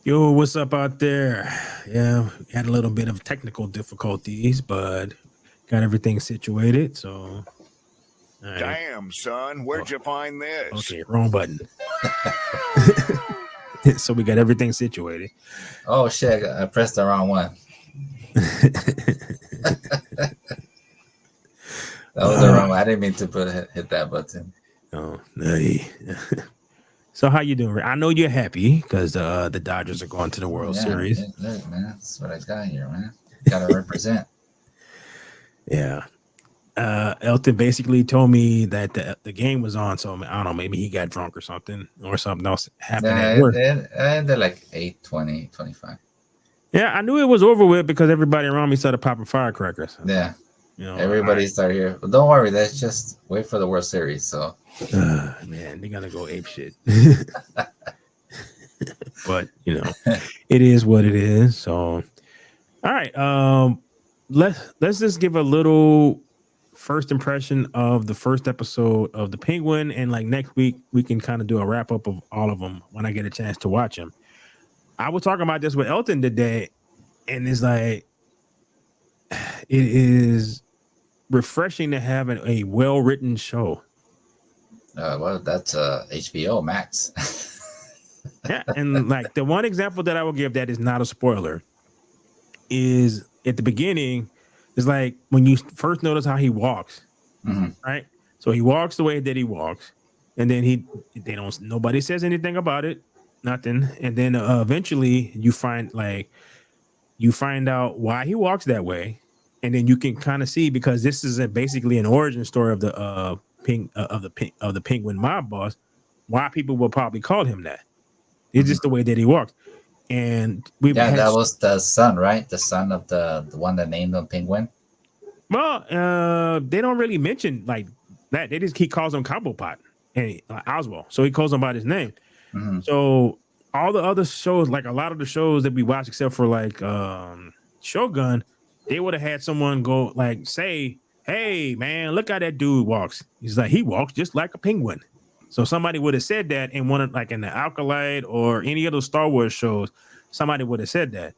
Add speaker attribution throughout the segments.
Speaker 1: Yo, what's up out there? Yeah, we had a little bit of technical difficulties, but got everything situated. So, all right.
Speaker 2: Damn, son,
Speaker 1: Oh,
Speaker 2: where'd you find this?
Speaker 1: okay, wrong button. So we got everything situated.
Speaker 3: Oh shit! I pressed the wrong one. That was the
Speaker 1: uh,
Speaker 3: wrong one. I didn't mean to hit that button.
Speaker 1: oh, hey. So how you doing? I know you're happy because the Dodgers are going to the
Speaker 3: Oh
Speaker 1: World
Speaker 3: yeah,
Speaker 1: Series.
Speaker 3: look, man, that's what I got here, man. Gotta represent.
Speaker 1: Yeah. Elton basically told me that the game was on, so I don't know, maybe he got drunk or something else happened at
Speaker 3: Yeah,
Speaker 1: work.
Speaker 3: it ended like 8:20, 25.
Speaker 1: Yeah, I knew it was over with because everybody around me started popping firecrackers.
Speaker 3: Yeah,
Speaker 1: I,
Speaker 3: everybody started here. But don't worry, let's just wait for the World Series. So
Speaker 1: man, they're gonna go ape shit. But it is what it is. So, all right, let's just give a little first impression of the first episode of the Penguin, and like next week we can kind of do a wrap up of all of them when I get a chance to watch them. I was talking about this with Elton today, and it's like it is refreshing to have a well written show.
Speaker 3: well, that's HBO Max.
Speaker 1: Yeah, and like the one example that I will give that is not a spoiler is at the beginning. Is like when you first notice how he walks,
Speaker 3: Mhm.
Speaker 1: right? So he walks the way that he walks, and then nobody says anything about it, nothing, and then eventually you find out why he walks that way, and then you can kind of see because this is basically an origin story of the Penguin mob boss, why people will probably call him that. It's
Speaker 3: Mhm.
Speaker 1: just the way that he walks. And we've
Speaker 3: Yeah,
Speaker 1: had
Speaker 3: that was the son, right? The son of the one that named him Penguin.
Speaker 1: well, they don't really mention like that. They just he calls him Cobblepot and Oswald, so he calls him by his name.
Speaker 3: Mm-hmm.
Speaker 1: So all the other shows, like a lot of the shows that we watch, except for like Shogun, they would have had someone go like say, "Hey man, look how that dude walks." He's like he walks just like a penguin. So somebody would have said that in one of like in the Alkalite or any of those Star Wars shows. Somebody would have said that.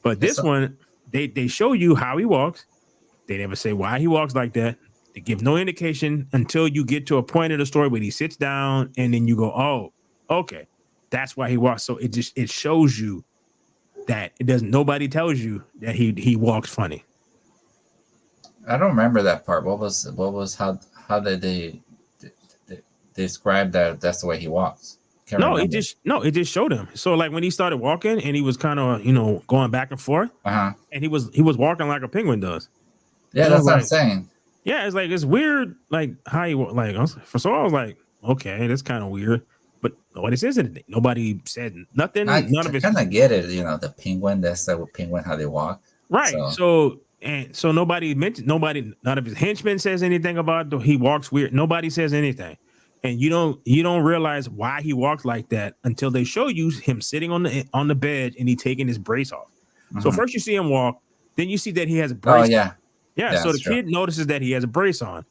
Speaker 1: But
Speaker 3: It's
Speaker 1: this one, they show you how he walks. They never say why he walks like that. They give no indication until you get to a point in the story where he sits down and then you go, oh, okay, that's why he walks. So it shows you that it doesn't. Nobody tells you that he walks funny.
Speaker 3: I don't remember that part. What was how did they describe that? That's the way he walks. Can't
Speaker 1: No,
Speaker 3: remember.
Speaker 1: it just showed him. So like when he started walking and he was kind of going back and forth,
Speaker 3: Uh huh.
Speaker 1: and he was walking like a penguin does.
Speaker 3: Yeah,
Speaker 1: And I was
Speaker 3: that's what I'm
Speaker 1: like,
Speaker 3: saying.
Speaker 1: yeah, it's like it's weird, like how you like. For so I was like, okay, that's kind of weird, but nobody says anything. Nobody said nothing. None of it.
Speaker 3: Kind of get it. The penguin. That's the penguin how they walk.
Speaker 1: Right.
Speaker 3: So
Speaker 1: So nobody mentioned none of his henchmen says anything about he walks weird. Nobody says anything. And you don't realize why he walks like that until they show you him sitting on the bed and he taking his brace off. So
Speaker 3: mhm.
Speaker 1: first you see him walk, then you see that he has a
Speaker 3: Oh
Speaker 1: brace.
Speaker 3: yeah,
Speaker 1: Yeah,
Speaker 3: yeah,
Speaker 1: so the
Speaker 3: that's true.
Speaker 1: kid notices that he has a brace on,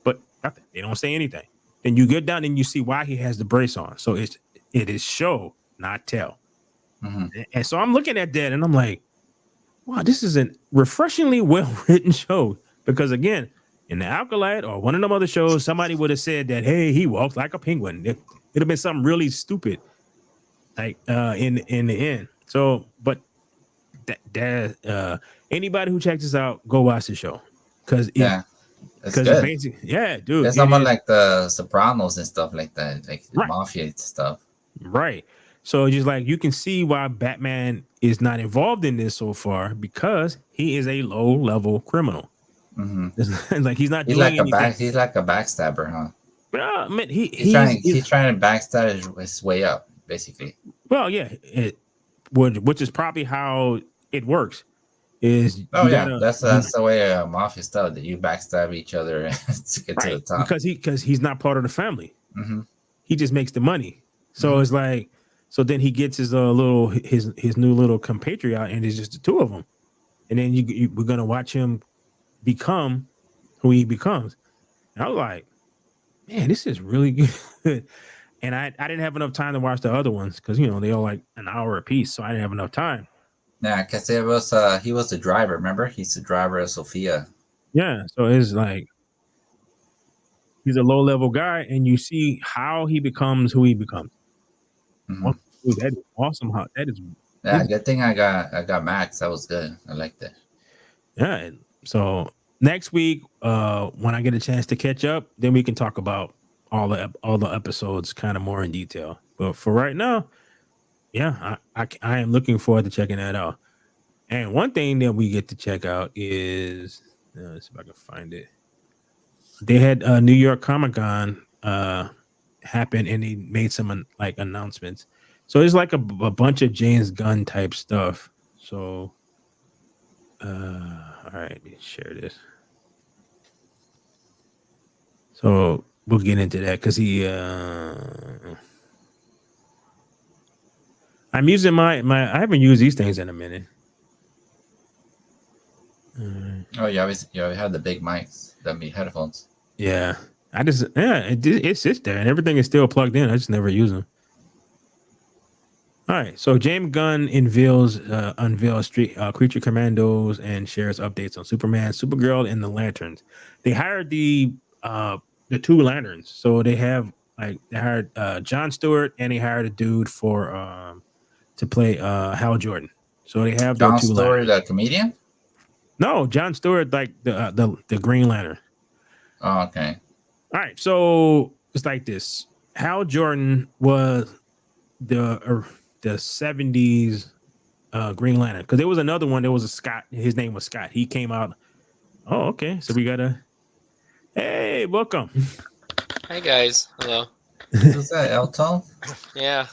Speaker 1: but nothing. They don't say anything. Then you get down and you see why he has the brace on. So it is show, not tell.
Speaker 3: Hmm.
Speaker 1: And so I'm looking at that and I'm like, wow, this is a refreshingly well written show. Because again, in the Alkalite or one of them other shows, somebody would have said that, hey, he walks like a penguin. It'd have been something really stupid, like in the end. So, but anybody who checks this out, go watch the show because
Speaker 3: Yeah, it's
Speaker 1: because it
Speaker 3: good.
Speaker 1: basically, yeah, dude,
Speaker 3: It's
Speaker 1: it
Speaker 3: someone
Speaker 1: is
Speaker 3: like the Sopranos and stuff like that, like the
Speaker 1: right,
Speaker 3: mafia stuff.
Speaker 1: right. So just like you can see why Batman is not involved in this so far because he is a low level criminal.
Speaker 3: Hmm.
Speaker 1: Like he's not doing anything.
Speaker 3: He's like a backstabber, huh?
Speaker 1: I mean,
Speaker 3: He's trying to backstab his way up, basically.
Speaker 1: well, yeah, which is probably how it works. Is
Speaker 3: Oh
Speaker 1: you
Speaker 3: yeah,
Speaker 1: gotta
Speaker 3: that's the way mafia stuff that you backstab each other to get to the
Speaker 1: right
Speaker 3: top.
Speaker 1: because he's not part of the family.
Speaker 3: Hmm.
Speaker 1: He just makes the money. So
Speaker 3: Hmm.
Speaker 1: it's like so then he gets his his new little compatriot, and it's just the two of them. And then we're gonna watch him become who he becomes. And I was like, man, this is really good. and I didn't have enough time to watch the other ones because they all like an hour a piece, so I didn't have enough time.
Speaker 3: Yeah, because it was he was the driver. Remember, he's the driver of Sophia.
Speaker 1: Yeah, so it's like he's a low level guy, and you see how he becomes who he becomes.
Speaker 3: Mhm.
Speaker 1: Dude, that is awesome. How that is.
Speaker 3: Yeah, good thing I got Max. That was good. I liked it.
Speaker 1: Yeah. So next week, when I get a chance to catch up, then we can talk about all the episodes kind of more in detail. But for right now, yeah, I am looking forward to checking that out. And one thing that we get to check out is let's see if I can find it. They had New York Comic Con happen, and they made some like announcements. So it's like a bunch of James Gunn type stuff. So, all right, let me share this. So we'll get into that because I'm using my I haven't used these things in a minute.
Speaker 3: Oh, you always had the big mics, the big headphones.
Speaker 1: Yeah, it sits there and everything is still plugged in. I just never use them. All right, so James Gunn unveils Creature Commandos and shares updates on Superman, Supergirl, and the Lanterns. They hired the two Lanterns, so they hired John Stewart and they hired a dude to play Hal Jordan. So they have their
Speaker 3: John
Speaker 1: two
Speaker 3: Stewart,
Speaker 1: Lanterns.
Speaker 3: the comedian.
Speaker 1: No, John Stewart, like the Green Lantern.
Speaker 3: Oh, okay.
Speaker 1: All right, so it's like this. Hal Jordan was the 70s Green Lantern because there was another one. There was a Scott. His name was Scott. He came out. Oh, okay. So we got hey, welcome.
Speaker 2: Hi guys. Hello.
Speaker 3: Who's that, Elton?
Speaker 2: Yeah.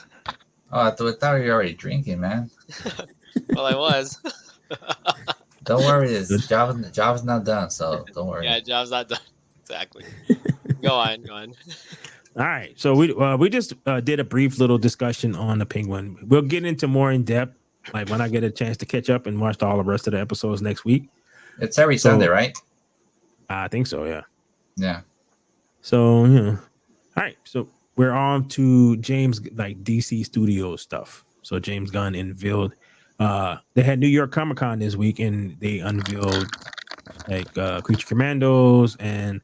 Speaker 3: Oh, I thought you were already drinking, man.
Speaker 2: Well, I was.
Speaker 3: Don't worry, this job's not done, so don't worry.
Speaker 2: Yeah, job's not done. Exactly. Go on.
Speaker 1: All right. So we just did a brief little discussion on the Penguin. We'll get into more in depth, like when I get a chance to catch up and watch all the rest of the episodes next week.
Speaker 3: It's every Sunday, right?
Speaker 1: I think so. Yeah.
Speaker 3: Yeah.
Speaker 1: So all right. So we're on to James like DC Studios stuff. So James Gunn unveiled. They had New York Comic Con this week, and they unveiled like Creature Commandos, and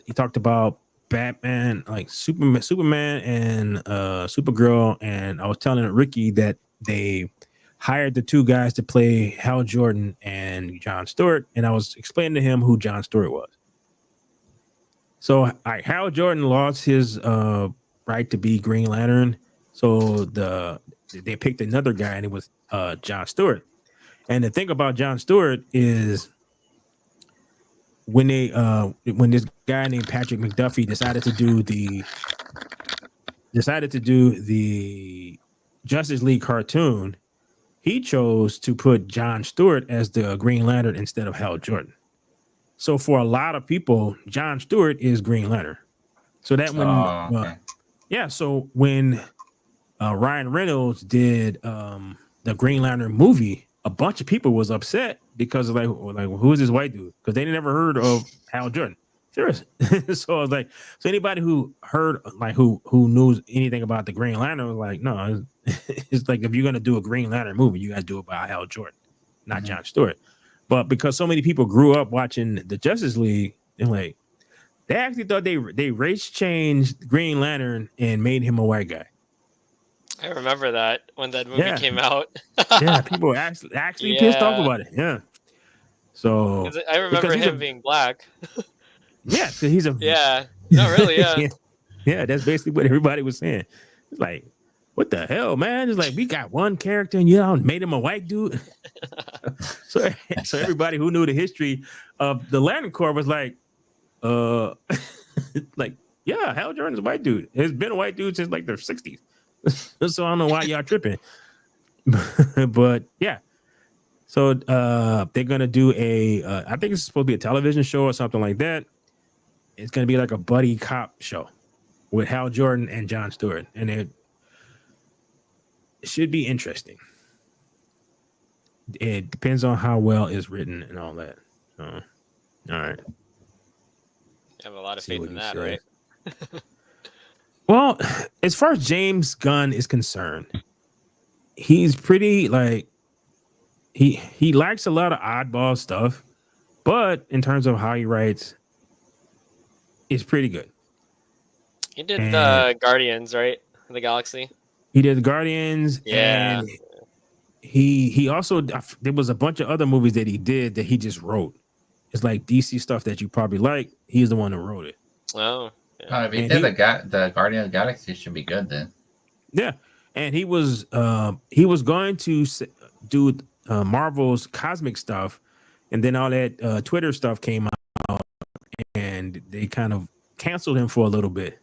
Speaker 1: he talked about Batman, like Superman, and Supergirl. And I was telling Ricky that they hired the two guys to play Hal Jordan and John Stewart, and I was explaining to him who John Stewart was. So Hal Jordan lost his right to be Green Lantern, so they picked another guy, and it was John Stewart. And the thing about John Stewart is when this guy named Patrick McDuffie decided to do the Justice League cartoon, he chose to put John Stewart as the Green Lantern instead of Hal Jordan. So for a lot of people, John Stewart is Green Lantern. So that when so when Ryan Reynolds did the Green Lantern movie, a bunch of people was upset because of like who is this white dude? Because they never heard of Hal Jordan. Serious. So I was like, so anybody who heard like who knows anything about the Green Lantern was like, no, it's like if you're gonna do a Green Lantern movie, you gotta do it by Hal Jordan, not John Stewart. But because so many people grew up watching the Justice League, and like they actually thought they race changed Green Lantern and made him a white guy.
Speaker 2: I remember that when that movie came out.
Speaker 1: Yeah, people were actually pissed off about it. Yeah. So
Speaker 2: I remember him being black.
Speaker 1: Yeah, because he's a
Speaker 2: yeah. No, really, yeah.
Speaker 1: Yeah, that's basically what everybody was saying. It's like, what the hell, man? It's like we got one character and made him a white dude. so everybody who knew the history of the Lantern Corps was like, like, yeah, Hal Jordan's a white dude. It's been a white dude since like the 60s. So I don't know why y'all tripping. But yeah. So they're gonna do I think it's supposed to be a television show or something like that. It's gonna be like a buddy cop show with Hal Jordan and John Stewart, and it should be interesting. It depends on how well it's written and all that. So, all right.
Speaker 2: I have a lot of faith in that, right?
Speaker 1: Well, as far as James Gunn is concerned, he's pretty like he likes a lot of oddball stuff, but in terms of how he writes, it's pretty good.
Speaker 2: He did
Speaker 1: And
Speaker 2: the Guardians, right? The Galaxy.
Speaker 1: he did Guardians,
Speaker 2: Yeah.
Speaker 1: and he also there was a bunch of other movies that he did that he just wrote. It's like DC stuff that you probably like. He's the one who wrote it.
Speaker 2: Oh. Yeah.
Speaker 3: If he
Speaker 1: And
Speaker 3: did the Guardian of the Galaxy, it should be good then.
Speaker 1: Yeah, and he was going to do Marvel's cosmic stuff, and then all that Twitter stuff came out, and they kind of canceled him for a little bit,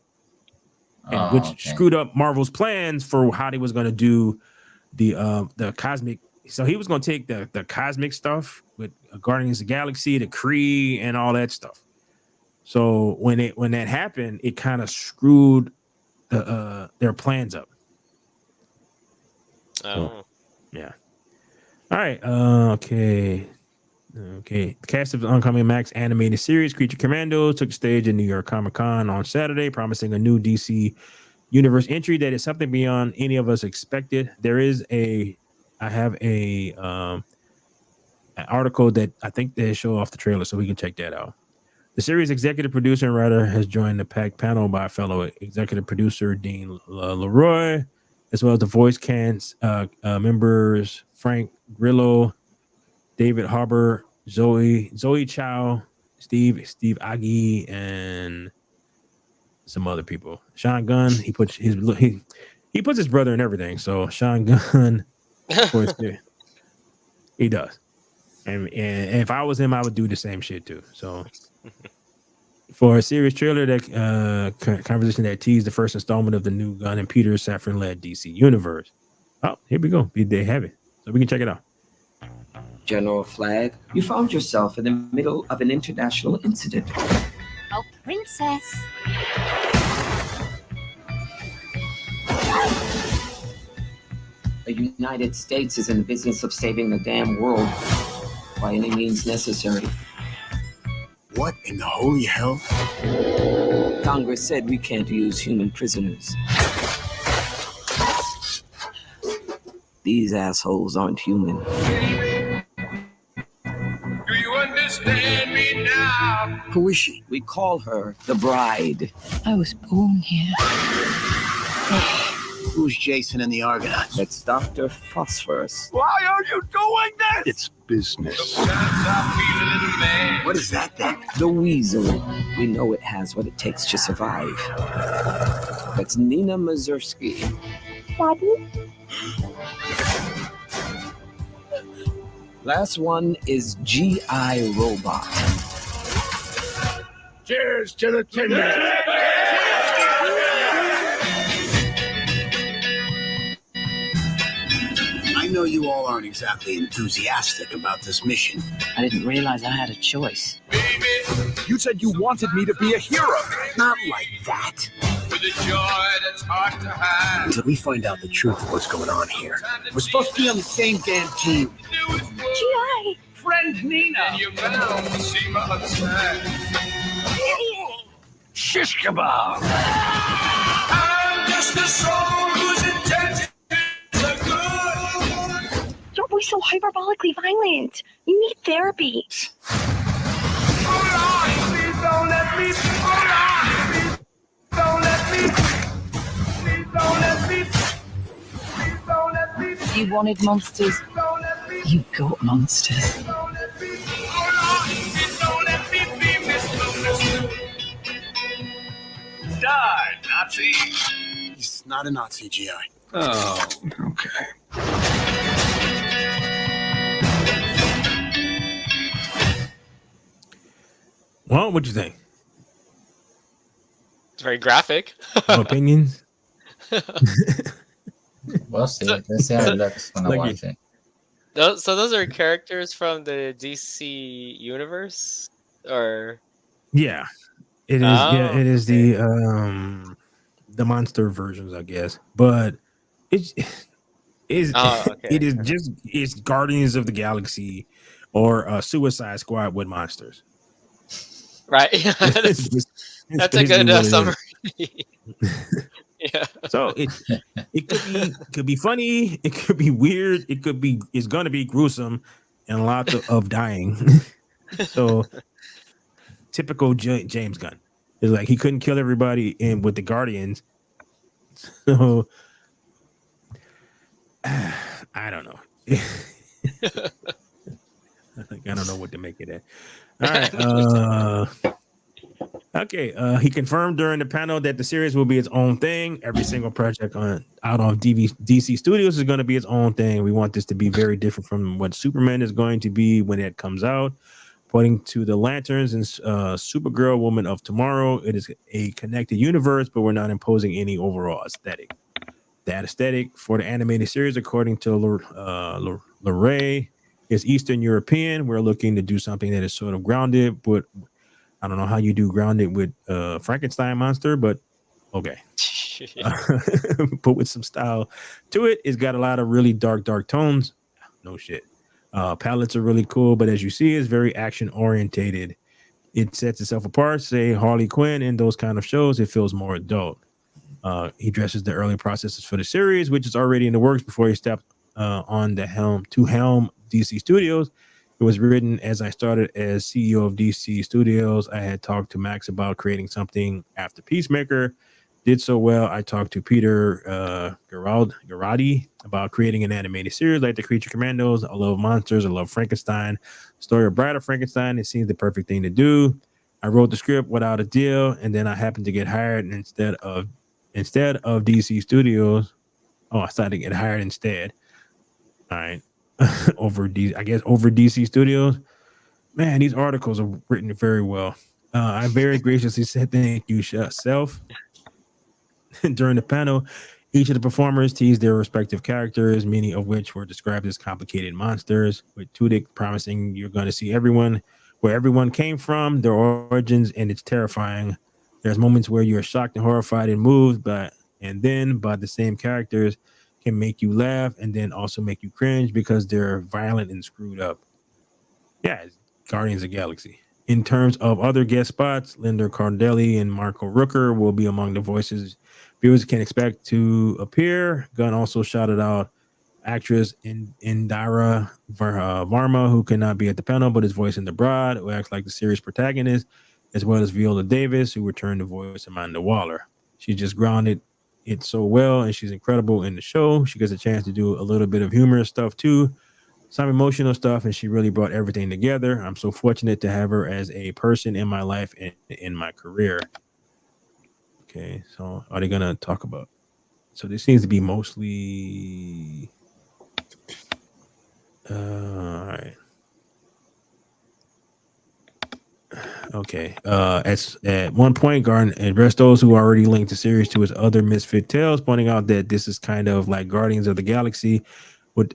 Speaker 1: which screwed up Marvel's plans for how they was going to do the cosmic. So he was going to take the cosmic stuff with Guardians of the Galaxy, the Kree, and all that stuff. So when that happened, it kind of screwed their plans up.
Speaker 2: Oh.
Speaker 1: So, yeah. All right. Okay. The cast of the oncoming Max animated series Creature Commandos took stage in New York Comic Con on Saturday, promising a new DC universe entry that is something beyond any of us expected. I have an article that I think they show off the trailer, so we can check that out. The series executive producer and writer has joined the packed panel by fellow executive producer Dean Leroy, as well as the voice cast members Frank Grillo, David Harbour, Zoe Chow, Steve Agee, and some other people. Sean Gunn, he puts his brother in everything. So Sean Gunn, of course, he does. And if I was him, I would do the same shit too. So for a series trailer, that conversation that teased the first installment of the new Gunn and Peter Safran-led DC universe. Oh, here we go. They have it. So we can check it out.
Speaker 4: General Flagg, you found yourself in the middle of an international incident.
Speaker 5: Oh, princess.
Speaker 4: The United States is in the business of saving the damn world by any means necessary.
Speaker 6: What in the holy hell?
Speaker 4: Congress said we can't use human prisoners. These assholes aren't human.
Speaker 6: Do you understand me now? Who is she?
Speaker 4: We call her the Bride.
Speaker 5: I was born here.
Speaker 6: Who's Jason and the Argonauts?
Speaker 4: That's Dr. Phosphorus.
Speaker 6: Why are you doing this? It's business. What is that then?
Speaker 4: The Weasel. We know it has what it takes to survive. That's Nina Mazursky.
Speaker 5: Daddy?
Speaker 4: Last one is G.I. Robot.
Speaker 6: Cheers to the Tinder. I know you all aren't exactly enthusiastic about this mission.
Speaker 4: I didn't realize I had a choice.
Speaker 6: You said you wanted me to be a hero. Not like that. With a joy that's hard to hide. Until we find out the truth of what's going on here. We're supposed to be on the same damn team.
Speaker 5: G.I.
Speaker 6: Friend Nina. Shish kebab. I'm just a soul whose intentions are good.
Speaker 5: You're always so hyperbolically violent. You need therapy.
Speaker 6: Hold on, please don't let me. Hold on, please don't let me. Please don't let me. Please don't let me.
Speaker 5: You wanted monsters.
Speaker 6: Don't let me.
Speaker 5: You got monsters.
Speaker 6: Don't let me. Hold on, please don't let me be misunderstood. Die, Nazi. He's not a Nazi, G.I. Oh, okay.
Speaker 1: Well, what'd you think?
Speaker 2: It's very graphic.
Speaker 1: No opinions?
Speaker 3: We'll see. Let's see how it looks when I
Speaker 1: Lucky.
Speaker 3: watch it.
Speaker 2: Those are characters from the DC universe, or
Speaker 1: Yeah. It is.
Speaker 2: Oh,
Speaker 1: Yeah, it is
Speaker 2: okay.
Speaker 1: the monster versions, I guess. But it's
Speaker 2: Oh, okay.
Speaker 1: it is just it's Guardians of the Galaxy or Suicide Squad with monsters.
Speaker 2: right? That's a good
Speaker 1: basically what it is.
Speaker 2: summary.
Speaker 1: So it could be funny, it could be weird, it's gonna be gruesome and lots of dying. So typical James Gunn. It's like he couldn't kill everybody in with the Guardians. So I don't know. I don't know what to make of that. All right. Okay. He confirmed during the panel that the series will be its own thing. Every single project out on DC Studios is going to be its own thing. We want this to be very different from what Superman is going to be when it comes out. Pointing to the Lanterns and Supergirl, Woman of Tomorrow, it is a connected universe, but we're not imposing any overall aesthetic. That aesthetic for the animated series, according to Larray, is Eastern European. We're looking to do something that is sort of grounded, but I don't know how you do grounded with Frankenstein monster, but okay. But with some style to it. It's got a lot of really dark tones. No shit. Palettes are really cool, but as you see, it's very action orientated. It sets itself apart. Say Harley Quinn in those kind of shows, it feels more adult. He addresses the early processes for the series, which is already in the works before he stepped on the helm DC Studios. It was written as I started as CEO of DC Studios. I had talked to Max about creating something after Peacemaker. Did so well. I talked to Peter Garadi about creating an animated series like the Creature Commandos. I love monsters. I love Frankenstein. Story of Bride of Frankenstein. It seems the perfect thing to do. I wrote the script without a deal, and then I happened to get hired instead of DC Studios. Oh, I started to get hired instead. All right. over DC Studios. Man, these articles are written very well. I very graciously said thank you, Self. During the panel, each of the performers teased their respective characters, many of which were described as complicated monsters, with Tudyk promising you're going to see where everyone came from, their origins, and it's terrifying. There's moments where you're shocked and horrified and moved, but the same characters can make you laugh and then also make you cringe because they're violent and screwed up. Yeah, it's Guardians of the Galaxy. In terms of other guest spots, Linda Cardellini and Marco Rooker will be among the voices viewers can expect to appear. Gunn also shouted out actress Indira Varma, who cannot be at the panel, but is voicing the bride, who acts like the series protagonist, as well as Viola Davis, who returned to voice Amanda Waller. She just grounded it so well, and she's incredible in the show. She gets a chance to do a little bit of humorous stuff too, some emotional stuff, and she really brought everything together. I'm so fortunate to have her as a person in my life and in my career. Okay, so are they gonna talk about? So this seems to be mostly. All right. Okay. At one point, Garden addressed those who already linked the series to his other Misfit Tales, pointing out that this is kind of like Guardians of the Galaxy with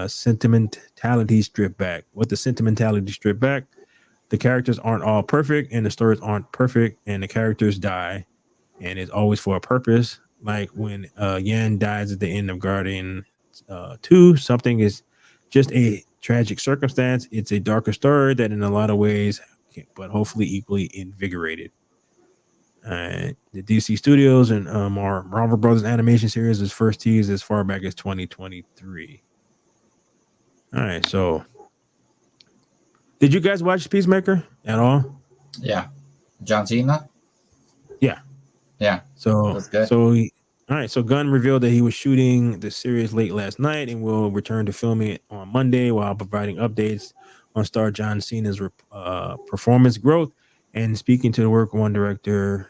Speaker 1: sentimentality stripped back. With the sentimentality stripped back, the characters aren't all perfect, and the stories aren't perfect, and the characters die, and it's always for a purpose. Like when Yan dies at the end of Guardian 2, something is just a tragic circumstance. It's a darker story that in a lot of ways, but hopefully equally invigorated. The DC Studios and Marvel Brothers animation series was first teased as far back as 2023. All right, so did you guys watch Peacemaker at all?
Speaker 3: Yeah. John Cena? Yeah.
Speaker 1: So
Speaker 3: that's good.
Speaker 1: All right, so Gunn revealed that he was shooting the series late last night and will return to filming it on Monday while providing updates on star John Cena's performance growth and speaking to the work of one director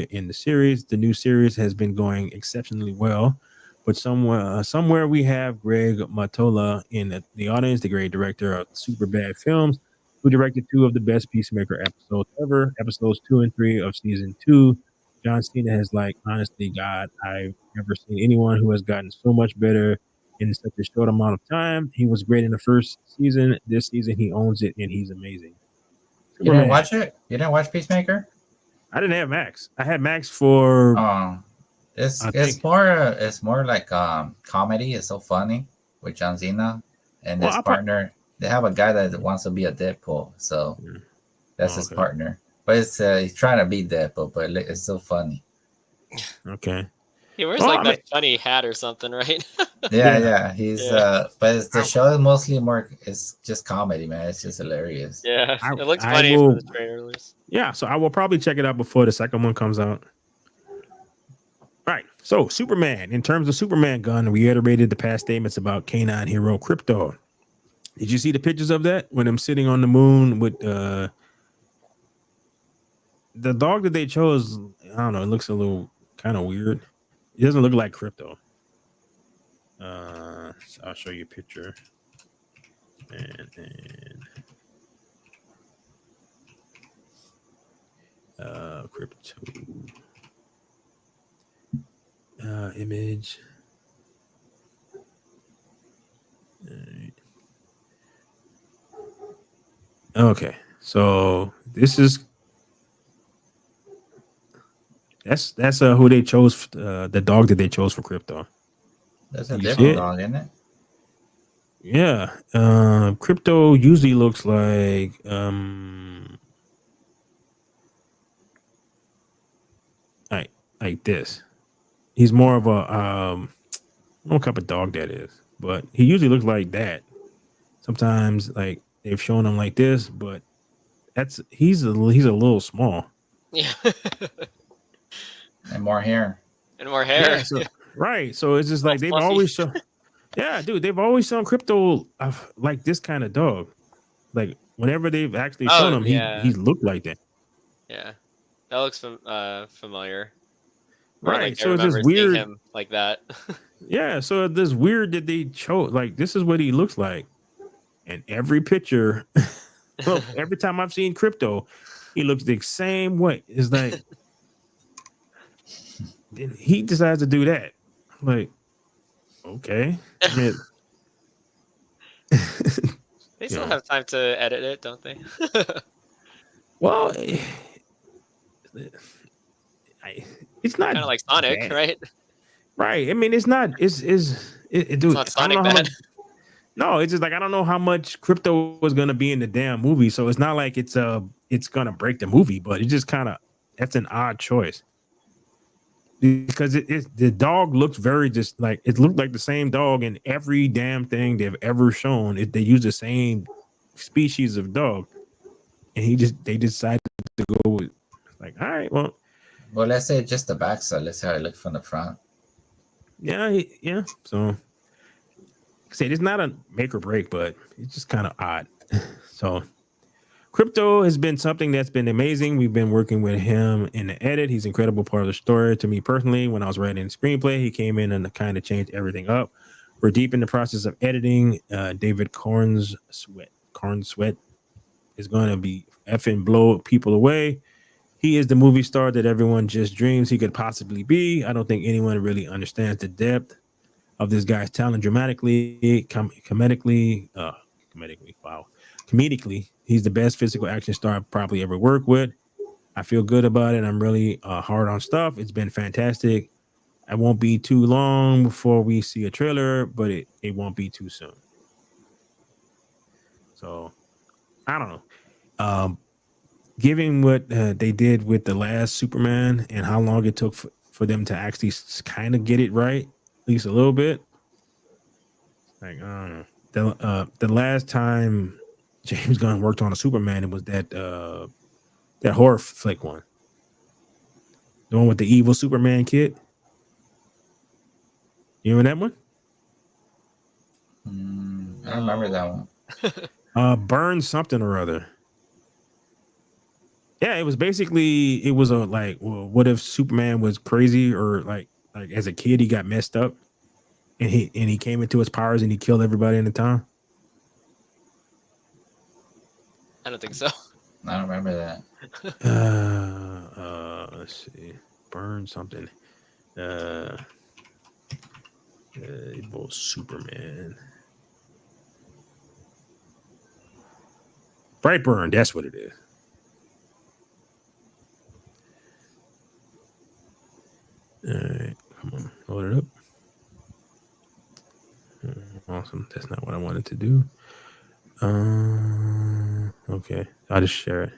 Speaker 1: in the series. The new series has been going exceptionally well, but somewhere we have Greg Mottola in the audience, the great director of Superbad Films, who directed 2 of the best Peacemaker episodes ever, episodes 2 and 3 of season 2. John Cena has, honestly, God, I've never seen anyone who has gotten so much better in such a short amount of time. He was great in the first season. This season, he owns it, and he's amazing.
Speaker 3: You didn't watch it? You didn't watch Peacemaker?
Speaker 1: I didn't have Max. I had Max for.
Speaker 3: It's more like comedy. It's so funny with John Cena and his partner. They have a guy that wants to be a Deadpool, so that's his partner. But it's he's trying to beat Deadpool, but it's so funny.
Speaker 1: Okay.
Speaker 2: He wears
Speaker 1: Well,
Speaker 2: like
Speaker 1: I
Speaker 2: that
Speaker 1: mean-
Speaker 2: funny hat or something, right?
Speaker 3: Yeah. He's
Speaker 2: Yeah.
Speaker 3: but the show is mostly more. It's just comedy, man. It's just hilarious.
Speaker 2: Yeah,
Speaker 1: I-
Speaker 2: it looks
Speaker 1: I
Speaker 2: funny
Speaker 1: will-
Speaker 2: from the trailers.
Speaker 1: Yeah, so I will probably check it out before the second one comes out. Right. So Superman, in terms of Superman gun, reiterated the past statements about canine hero Krypto. Did you see the pictures of that when I'm sitting on the moon with the dog that they chose? I don't know. It looks a little kind of weird. It doesn't look like Crypto. So I'll show you a picture. And Crypto image. All right. Okay, so this is that's who they chose, the dog that they chose for Crypto.
Speaker 3: There's a
Speaker 1: You see
Speaker 3: different
Speaker 1: it?
Speaker 3: dog, isn't it?
Speaker 1: Yeah, Crypto usually looks like this. He's more of a I don't know what type of dog that is, but he usually looks like that. Sometimes like they've shown him like this, but he's a little small.
Speaker 2: Yeah,
Speaker 3: And more hair.
Speaker 2: and more hair.
Speaker 1: Yeah, so, right. So it's just like they've
Speaker 2: fluffy.
Speaker 1: always shown. Yeah, dude, they've always shown Crypto like this kind of dog. Like whenever they've actually shown him,
Speaker 2: yeah.
Speaker 1: he's looked like that.
Speaker 2: Yeah, that looks familiar.
Speaker 1: Right.
Speaker 2: Like, I
Speaker 1: So it's just
Speaker 2: remember seeing
Speaker 1: weird.
Speaker 2: him like that.
Speaker 1: Yeah. So it's just weird that they chose like this is what he looks like. And every picture, well, every time I've seen Crypto, he looks the same way. It's like then he decides to do that. I'm like, okay. I mean,
Speaker 2: They still
Speaker 1: Yeah.
Speaker 2: have time to edit it, don't they?
Speaker 1: well, it's not
Speaker 2: Kind of like Sonic,
Speaker 1: bad.
Speaker 2: right?
Speaker 1: Right. I mean, it's not. Dude.
Speaker 2: It's not
Speaker 1: I don't know
Speaker 2: Sonic
Speaker 1: how
Speaker 2: bad.
Speaker 1: much. No, it's just like I don't know how much Crypto was gonna be in the damn movie, so it's not like it's gonna break the movie, but it just kind of that's an odd choice because the dog looks very just like it looked like the same dog in every damn thing they've ever shown. They use the same species of dog, and they decided to go with like all right, well.
Speaker 3: Well, let's say just the back side. Let's see how it looks from the front.
Speaker 1: Yeah. So, say it's not a make or break, but it's just kind of odd. So, Crypto has been something that's been amazing. We've been working with him in the edit. He's an incredible part of the story to me personally. When I was writing the screenplay, he came in and kind of changed everything up. We're deep in the process of editing. David Corn Sweat is going to be effing blow people away. He is the movie star that everyone just dreams he could possibly be. I don't think anyone really understands the depth of this guy's talent dramatically, comedically. Wow. Comedically, he's the best physical action star I've probably ever worked with. I feel good about it. I'm really hard on stuff. It's been fantastic. I won't be too long before we see a trailer, but it won't be too soon. So, I don't know. Given what they did with the last Superman and how long it took for them to actually kind of get it right, at least a little bit. Like, I don't know. The last time James Gunn worked on a Superman, it was that horror flick one. The one with the evil Superman kid. You remember that one?
Speaker 3: I remember that one.
Speaker 1: Burn something or other. Yeah, it was basically like, well, what if Superman was crazy or like as a kid he got messed up and he came into his powers and he killed everybody in the town?
Speaker 2: I don't think so.
Speaker 3: I don't remember that.
Speaker 1: Let's see. Burn something. Evil Superman. Brightburn, that's what it is. All right, come on, load it up. Awesome. That's not what I wanted to do. Okay, I'll just share it.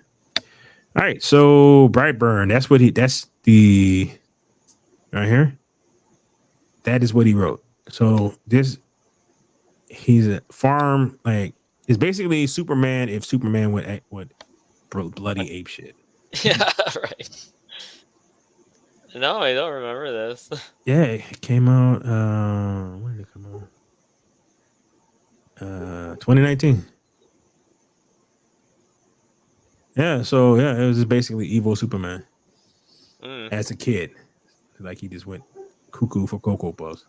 Speaker 1: All right, so Brightburn. That's the right here. That is what he wrote. So he's a farm, like, it's basically Superman if Superman would bloody ape shit.
Speaker 2: Yeah, right. No, I don't remember this.
Speaker 1: Yeah, it came out. When did it come out? 2019. Yeah, so yeah, it was just basically evil Superman as a kid. Like he just went cuckoo for Cocoa Puffs.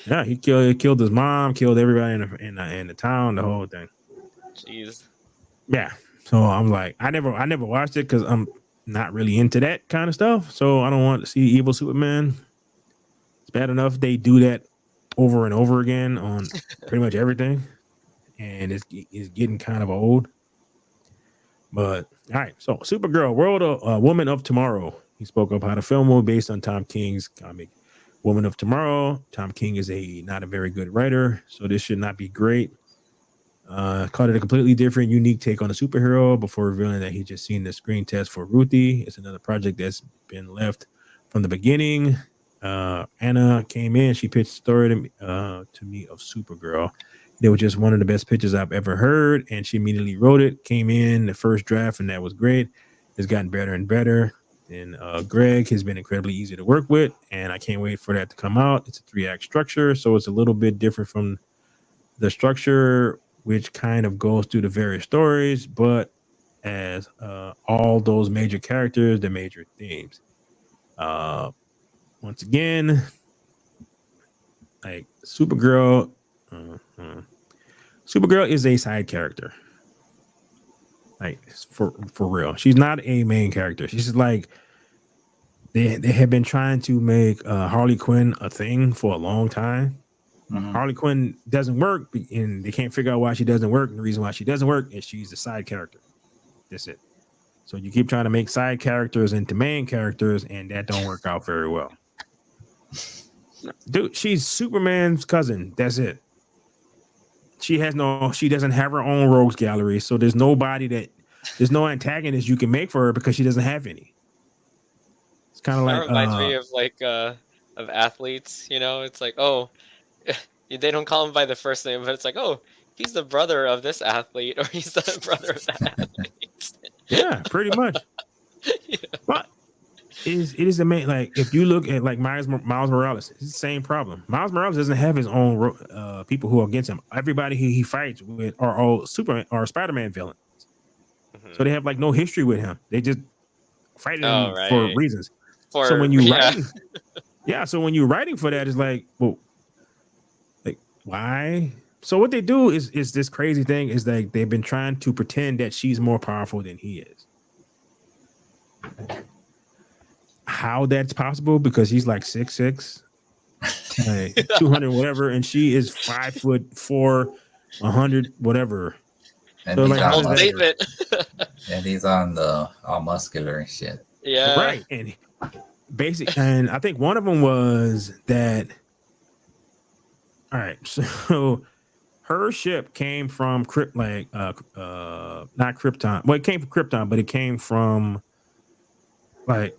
Speaker 1: Yeah, he killed his mom, killed everybody in the town, the whole thing.
Speaker 2: Jeez.
Speaker 1: Yeah. So I'm like, I never watched it because I'm not really into that kind of stuff. So I don't want to see evil Superman. It's bad enough they do that over and over again on pretty much everything, and it's getting kind of old. But all right, so Supergirl, World of Woman of Tomorrow. He spoke up how the film will be based on Tom King's comic Woman of Tomorrow. Tom King is not a very good writer, so this should not be great. Called it a completely different, unique take on a superhero before revealing that he just seen the screen test for Ruthie. It's another project that's been left from the beginning. Anna came in, she pitched the story to me of Supergirl. It was just one of the best pitches I've ever heard, and she immediately wrote it. Came in the first draft, and that was great. It's gotten better and better. And Greg has been incredibly easy to work with, and I can't wait for that to come out. It's a 3-act structure, so it's a little bit different from the structure, which kind of goes through the various stories, but as all those major characters, the major themes. Once again, like Supergirl, Supergirl is a side character. Like for real, she's not a main character. She's just like they have been trying to make Harley Quinn a thing for a long time. Mm-hmm. Harley Quinn doesn't work, and they can't figure out why she doesn't work. And the reason why she doesn't work is she's a side character. That's it. So you keep trying to make side characters into main characters, and that don't work out very well. Dude, she's Superman's cousin. That's it. She doesn't have her own rogues gallery, so there's no antagonist you can make for her because she doesn't have any. It's kind of like
Speaker 2: reminds me of like of athletes, you know. It's like, oh, they don't call him by the first name, but it's like, oh, he's the brother of this athlete, or he's the brother of that athlete.
Speaker 1: Yeah, pretty much. Yeah. But it is the main, like, if you look at like Miles Morales, it's the same problem. Miles Morales doesn't have his own people who are against him. Everybody he fights with are all Superman or Spider-Man villains. Mm-hmm. So they have like no history with him. They just fight him for reasons. So when you writing, so when you're writing for that, it's like, well, like, why? So what they do is this crazy thing is like they've been trying to pretend that she's more powerful than he is. How that's possible? Because he's like 6'6", like 200 whatever, and she is 5'4", 100 whatever.
Speaker 3: And
Speaker 1: so
Speaker 3: he's
Speaker 1: like,
Speaker 3: and he's on the all muscular and shit.
Speaker 2: Yeah,
Speaker 1: right. And and I think one of them was that. All right, so her ship came from not Krypton. Well, it came from Krypton, but it came from like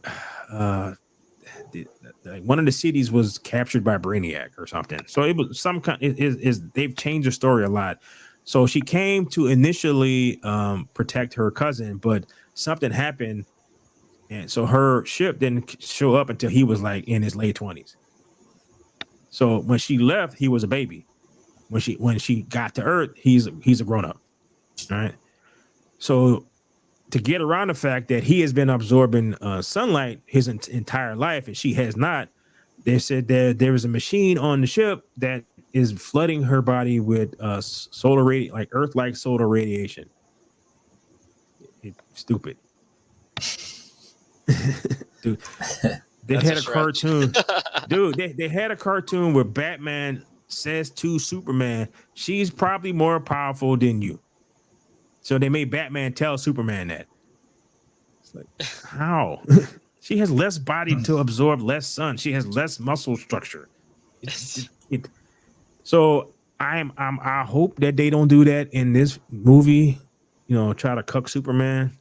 Speaker 1: one of the cities was captured by Brainiac or something. So it was some kind. They've changed the story a lot. So she came to initially protect her cousin, but something happened, and so her ship didn't show up until he was like in his late 20s. So when she left, he was a baby. When she got to Earth, he's a grown up. All right. So to get around the fact that he has been absorbing sunlight his entire life and she has not, they said that there is a machine on the ship that is flooding her body with Earth-like solar radiation. It's stupid. Dude. They had a cartoon. Dude, they had a cartoon where Batman says to Superman, she's probably more powerful than you. So they made Batman tell Superman that. It's like, how? She has less body to absorb less sun. She has less muscle structure. So I hope that they don't do that in this movie. You know, try to cuck Superman.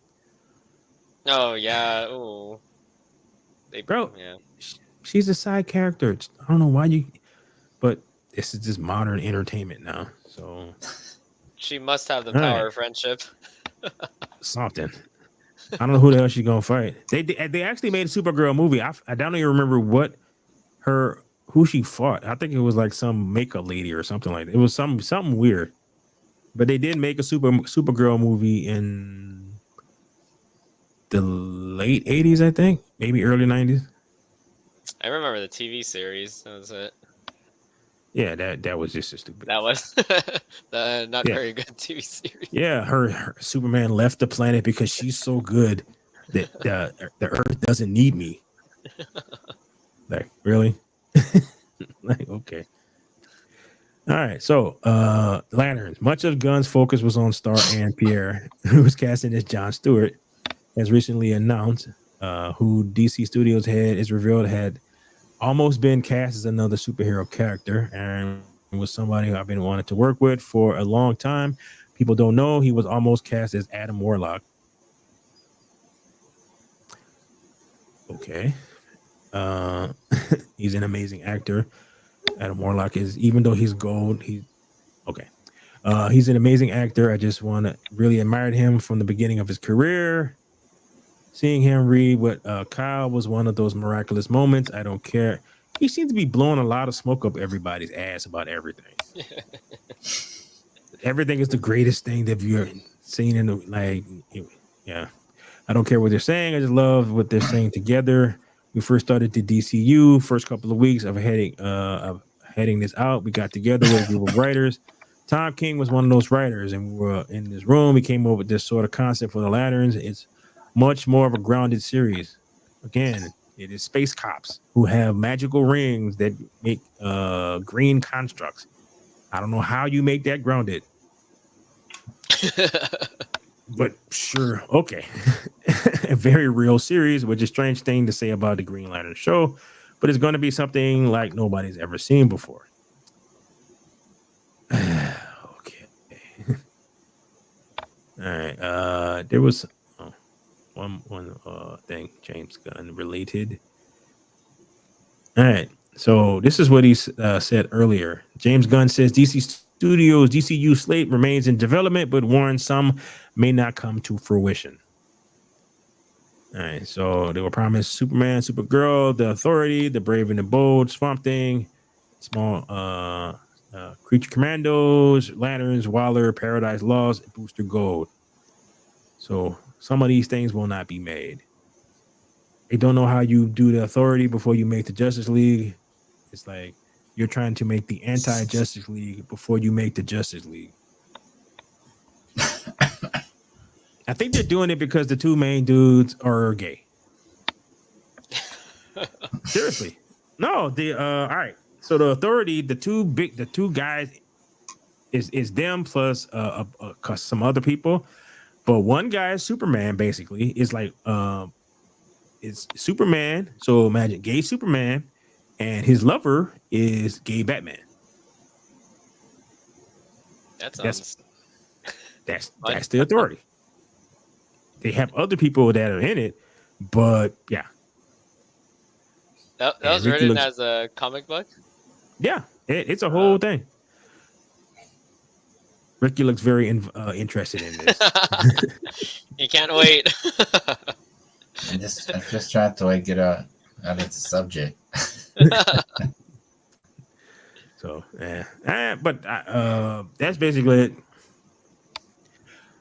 Speaker 2: Oh yeah. Ooh. They,
Speaker 1: Bro.
Speaker 2: Yeah.
Speaker 1: She's a side character. I don't know why you, but this is just modern entertainment now. So
Speaker 2: She must have the
Speaker 1: All
Speaker 2: power
Speaker 1: right.
Speaker 2: of friendship.
Speaker 1: something. I don't know who the hell she's gonna fight. They actually made a Supergirl movie. I don't even remember who she fought. I think it was like some makeup lady or something like that. It was something weird. But they did make a Supergirl movie in the late 80s, I think, maybe early 90s.
Speaker 2: I remember the TV series. That was it.
Speaker 1: Yeah, that was just a stupid.
Speaker 2: That was the not
Speaker 1: Yeah.
Speaker 2: very good TV series.
Speaker 1: Yeah, her Superman left the planet because she's so good that the Earth doesn't need me. Like, really? Like, okay. All right. So, Lanterns. Much of Gunn's focus was on Star Ann Pierre, who was casted as John Stewart, as recently announced, who DC Studios head is revealed had almost been cast as another superhero character and was somebody who I've been wanting to work with for a long time. People don't know he was almost cast as Adam Warlock. Okay. He's an amazing actor. Adam Warlock is, even though he's gold, he's okay. He's an amazing actor. I just want to really admired him from the beginning of his career. Seeing him read what Kyle was one of those miraculous moments. I don't care. He seems to be blowing a lot of smoke up everybody's ass about everything. Everything is the greatest thing that you've seen in the, like, yeah. I don't care what they're saying. I just love what they're saying together. We first started the DCU. First couple of weeks of heading this out, we got together with a group of writers. Tom King was one of those writers, and we were in this room. We came up with this sort of concept for the Lanterns. It's much more of a grounded series. Again, it is space cops who have magical rings that make green constructs. I don't know how you make that grounded, but sure, okay. A very real series, which is a strange thing to say about the Green Lantern show, but it's going to be something like nobody's ever seen before. Okay. All right. There was one thing James Gunn related. All right. So this is what he said earlier. James Gunn says DC Studios DCU slate remains in development, but warns some may not come to fruition. All right. So they were promised Superman, Supergirl, The Authority, The Brave and the Bold, Swamp Thing, small Creature Commandos, Lanterns, Waller, Paradise Lost, Booster Gold. So some of these things will not be made. They don't know how you do The Authority before you make the Justice League. It's like you're trying to make the anti-Justice League before you make the Justice League. I think they're doing it because the two main dudes are gay. Seriously. No, all right. So the Authority, the two guys is them plus some other people. But one guy is Superman, basically. It's like it's Superman. So imagine gay Superman, and his lover is gay Batman.
Speaker 2: That sounds
Speaker 1: That's the Authority. They have other people that are in it, but yeah.
Speaker 2: That was
Speaker 1: Ricky
Speaker 2: written
Speaker 1: looks-
Speaker 2: as a comic book?
Speaker 1: Yeah, it's a whole thing. Ricky looks very interested in this.
Speaker 2: You can't wait.
Speaker 3: I'm just trying to get out of the subject.
Speaker 1: So yeah, but that's basically it.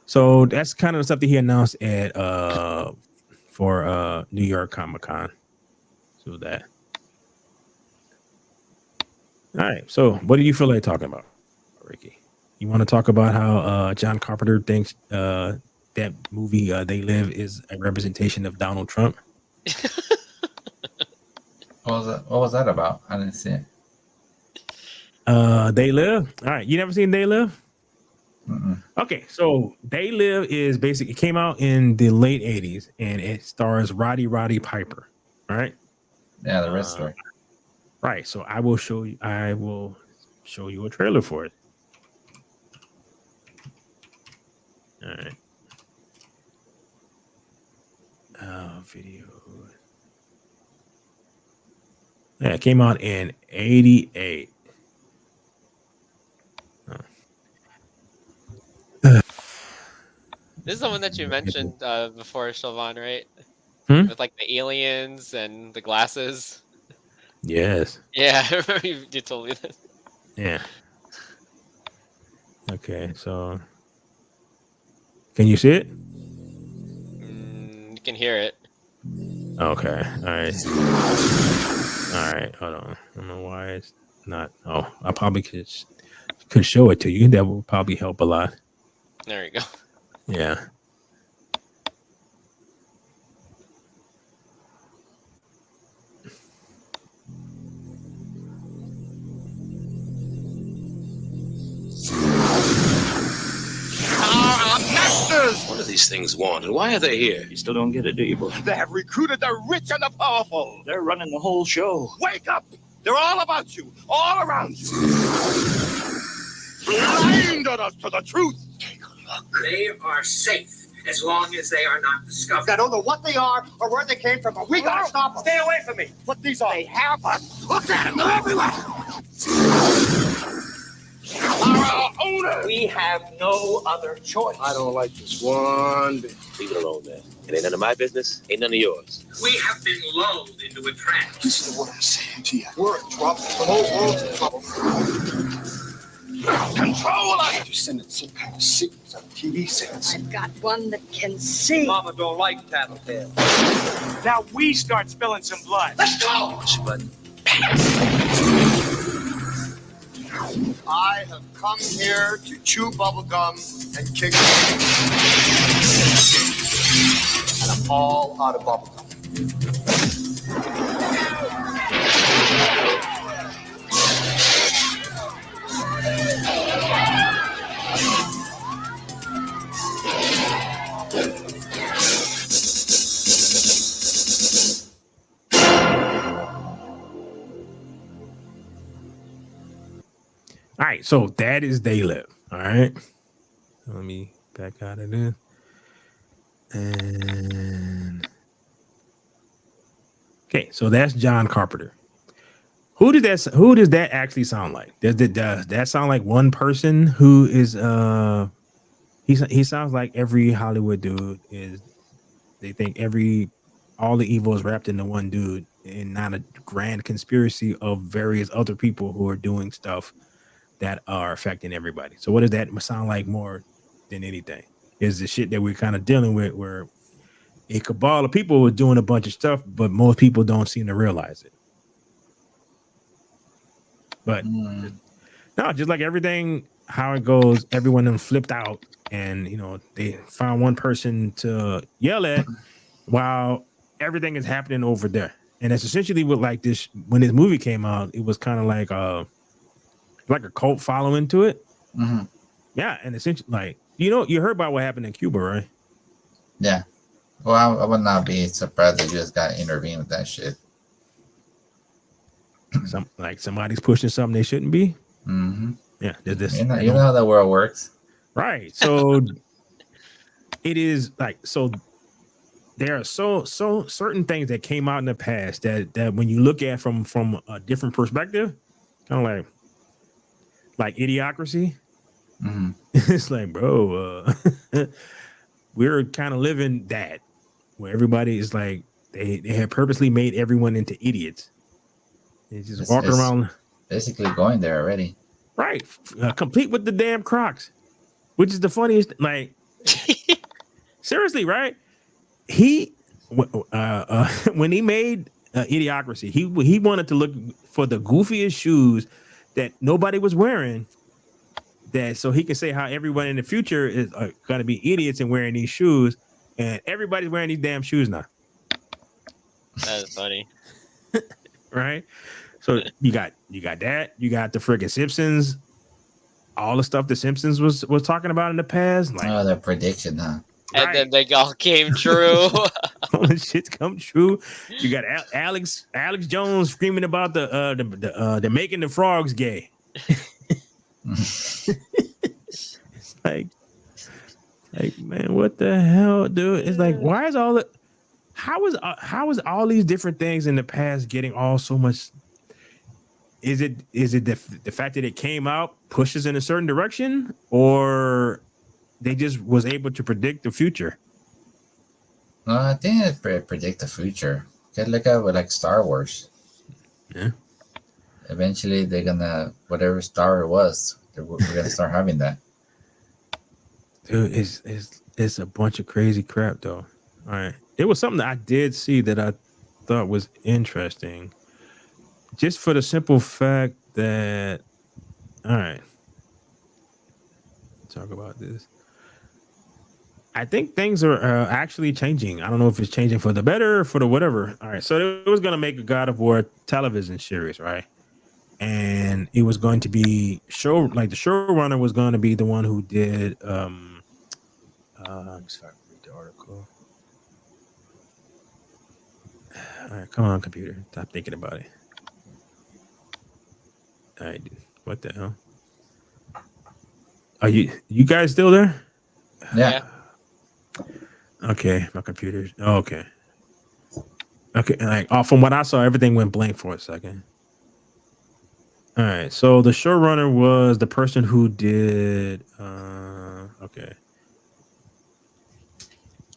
Speaker 1: So that's kind of the stuff that he announced at for New York Comic Con. So that. All right. So what do you feel like talking about, Ricky? You want to talk about how John Carpenter thinks that movie They Live is a representation of Donald Trump?
Speaker 3: What was that about? I didn't see it.
Speaker 1: They Live. All right. You never seen They Live?
Speaker 3: Mm-mm.
Speaker 1: Okay, so They Live is basically, it came out in the late 80s and it stars Roddy Piper. All right.
Speaker 3: Yeah, the Red Story.
Speaker 1: Right. So I will show you a trailer for it. All right. Video. Yeah, it came out in 88.
Speaker 2: This is the one that you mentioned before, Sylvan, right?
Speaker 1: Hmm?
Speaker 2: With like the aliens and the glasses.
Speaker 1: Yes.
Speaker 2: Yeah, I remember you told me this.
Speaker 1: Yeah. Okay, so can you see it?
Speaker 2: You can hear it.
Speaker 1: Okay. All right. All right. Hold on. I don't know why it's not. Oh, I probably could show it to you. That would probably help a lot.
Speaker 2: There you go.
Speaker 1: Yeah.
Speaker 6: What do these things want, and why are they here?
Speaker 7: You still don't get it, do you, boy?
Speaker 6: They have recruited the rich and the powerful.
Speaker 7: They're running the whole show.
Speaker 6: Wake up! They're all about you, all around you. Blinded us to the truth.
Speaker 8: Take a look. They are safe as long as they are not discovered.
Speaker 6: I don't know what they are or where they came from, but we gotta stop them. Stay away from me. What these are? They have us. Look at them. They're everywhere. Our owner.
Speaker 8: We have no other choice.
Speaker 6: I don't like this one bit.
Speaker 7: Leave it alone, man. It ain't none of my business. Ain't none of yours.
Speaker 8: We have been lulled into a trance.
Speaker 6: Listen to what I'm saying to you. We're in trouble. The whole world's in trouble. Control us! You're sending some kind of signals on TV sets.
Speaker 5: I've got one that can see.
Speaker 8: Mama don't like tattletale.
Speaker 6: Now we start spilling some blood. Let's go!
Speaker 7: But
Speaker 6: I have come here to chew bubblegum and kick and I'm all out of bubblegum.
Speaker 1: All right, so that is They Live. All right. Let me back out of this. And okay, so that's John Carpenter. Who does that actually sound like? Does that sound like one person who is he sounds like every Hollywood dude is, they think all the evil is wrapped into one dude and not a grand conspiracy of various other people who are doing stuff that are affecting everybody. So what does that sound like more than anything? Is the shit that we're kind of dealing with, where a cabal of people are doing a bunch of stuff, but most people don't seem to realize it. But no, just like everything, how it goes, everyone then flipped out, and they found one person to yell at while everything is happening over there. And that's essentially what, like, this, when this movie came out, it was kind of like a cult following to it.
Speaker 3: Mm-hmm.
Speaker 1: Yeah, and essentially, like, you heard about what happened in Cuba, right?
Speaker 3: Yeah. Well, I would not be surprised if you just got to intervene with that shit.
Speaker 1: Somebody's pushing something they shouldn't be.
Speaker 3: Mm-hmm.
Speaker 1: Yeah, this.
Speaker 3: You know how the world works,
Speaker 1: right? So it is like, so there are so certain things that came out in the past that when you look at from a different perspective, kind of like Idiocracy.
Speaker 3: Mm-hmm.
Speaker 1: It's like, bro, we're kind of living that, where everybody is like, they have purposely made everyone into idiots. They just walk around,
Speaker 3: basically going there already.
Speaker 1: Right, complete with the damn Crocs, which is the funniest. Like, seriously, right? He when he made Idiocracy, he wanted to look for the goofiest shoes that nobody was wearing, that so he can say how everyone in the future is going to be idiots and wearing these shoes, and everybody's wearing these damn shoes now.
Speaker 2: That is funny.
Speaker 1: Right? So you got that, you got the freaking Simpsons, all the stuff the Simpsons was talking about in the past, like
Speaker 3: the prediction, huh?
Speaker 2: And then they all came true.
Speaker 1: All the shit's come true. You got Alex Jones screaming about the making the frogs gay. It's like, man, what the hell, dude? It's like, why is all the how is all these different things in the past getting all so much? Is it the fact that it came out pushes in a certain direction, or they just was able to predict the future?
Speaker 3: No, I think it predict the future. Get look at with like Star Wars.
Speaker 1: Yeah.
Speaker 3: Eventually, they're gonna whatever Star it was. We're gonna start having that.
Speaker 1: Dude, it's a bunch of crazy crap though. All right, it was something that I did see that I thought was interesting, just for the simple fact that. All right, talk about this. I think things are actually changing. I don't know if it's changing for the better or for the whatever. All right, so it was gonna make a God of War television series, right? And it was going to be the showrunner was going to be the one who did I'm sorry, read the article. All right, come on, computer. Stop thinking about it. All right, what the hell? Are you guys still there?
Speaker 3: Yeah.
Speaker 1: Okay, my computer. Oh, okay. Okay, like from what I saw, everything went blank for a second. All right, so the showrunner was the person who did. Okay,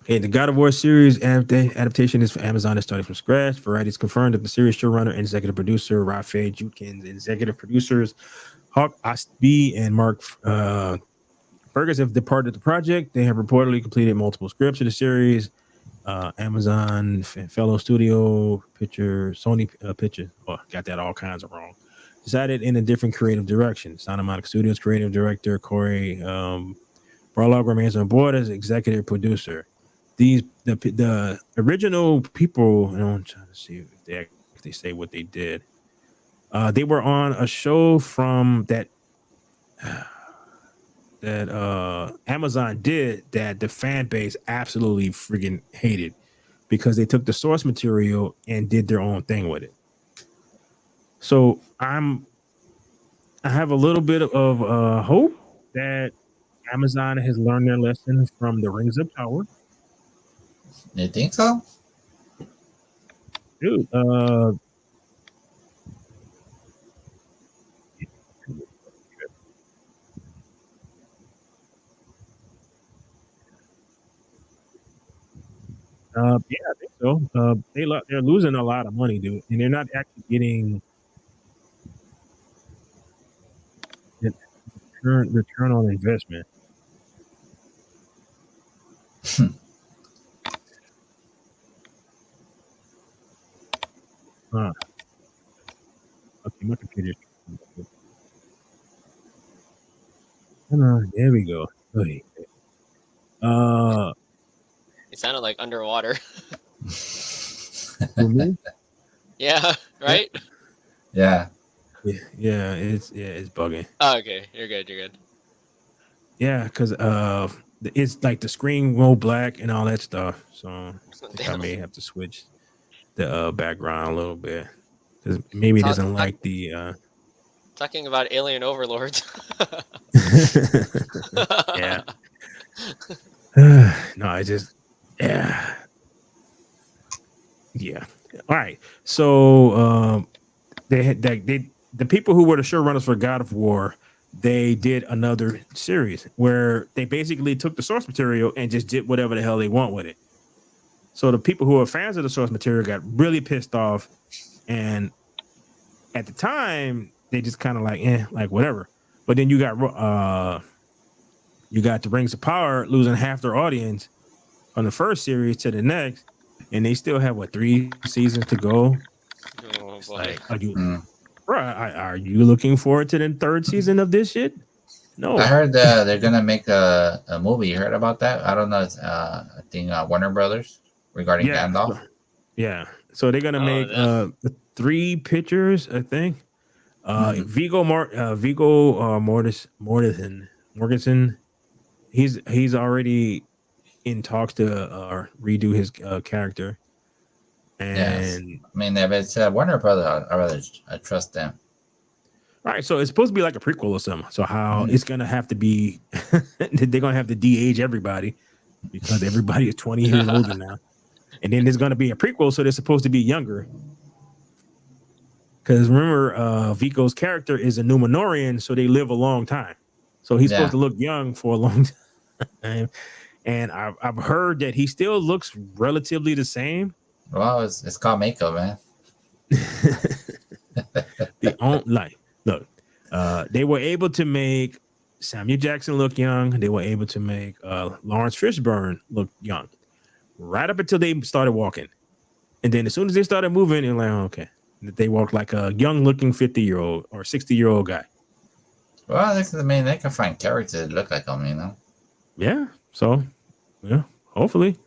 Speaker 1: the God of War series adaptation is for Amazon. It's starting from scratch. Variety is confirmed that the series showrunner and executive producer Rafael Judkins, executive producers Hawk Ostby and Mark Fergus have departed the project. They have reportedly completed multiple scripts of the series. Amazon fellow studio picture Sony picture. Oh, got that all kinds of wrong. Decided in a different creative direction. Santa Monica Studios creative director Corey Barlog remains on board as executive producer. The original people, and I'm trying to see if they say what they did. They were on a show from that Amazon did that the fan base absolutely freaking hated because they took the source material and did their own thing with it. So I have a little bit of hope that Amazon has learned their lesson from the Rings of Power.
Speaker 3: You think so?
Speaker 1: Dude, yeah, I think so. They're losing a lot of money, dude, and they're not actually getting the return on investment. Okay, my computer's. There we go. Okay.
Speaker 2: It sounded like underwater.
Speaker 1: For me?
Speaker 2: Yeah, right?
Speaker 3: Yeah.
Speaker 1: Yeah, it's bugging.
Speaker 2: Oh, okay. You're good.
Speaker 1: Yeah, because it's like the screen go black and all that stuff. So I think I may have to switch the background a little bit because maybe it doesn't like the.
Speaker 2: Talking about alien overlords.
Speaker 1: Yeah. No, I just yeah. All right. So they had the people who were the showrunners for God of War, they did another series where they basically took the source material and just did whatever the hell they want with it. So the people who are fans of the source material got really pissed off, and at the time they just kind of like whatever. But then you got the Rings of Power losing half their audience from the first series to the next, and they still have 3 seasons to go.
Speaker 2: Oh, boy.
Speaker 1: Like, are you looking forward to the 3rd season of this shit? No.
Speaker 3: I heard they're gonna make a movie. You heard about that? I don't know. It's, I think Warner Brothers regarding Gandalf.
Speaker 1: Yeah. So they're gonna make 3 pictures, I think. Viggo Mortensen. He's already in talks to redo his character. And
Speaker 3: yes. I mean, if it's Warner Brothers, I rather trust them.
Speaker 1: All right, so it's supposed to be like a prequel or something. So how it's gonna have to be? They're gonna have to de-age everybody because everybody is 20 years older now. And then there's going to be a prequel, so they're supposed to be younger. Because remember, Vico's character is a Numenorian, so they live a long time. So he's supposed to look young for a long time. And I've heard that he still looks relatively the same.
Speaker 3: Well, it's called makeup, man. Look, they were able to make Samuel Jackson look young. They were able to make Lawrence Fishburne look young, right up until they started walking. And then as soon as they started moving, you're like, oh, okay, they walk like a young-looking 50-year-old or 60-year-old guy. Well, they can find characters that look like them, you know.
Speaker 1: Yeah. So, yeah, hopefully.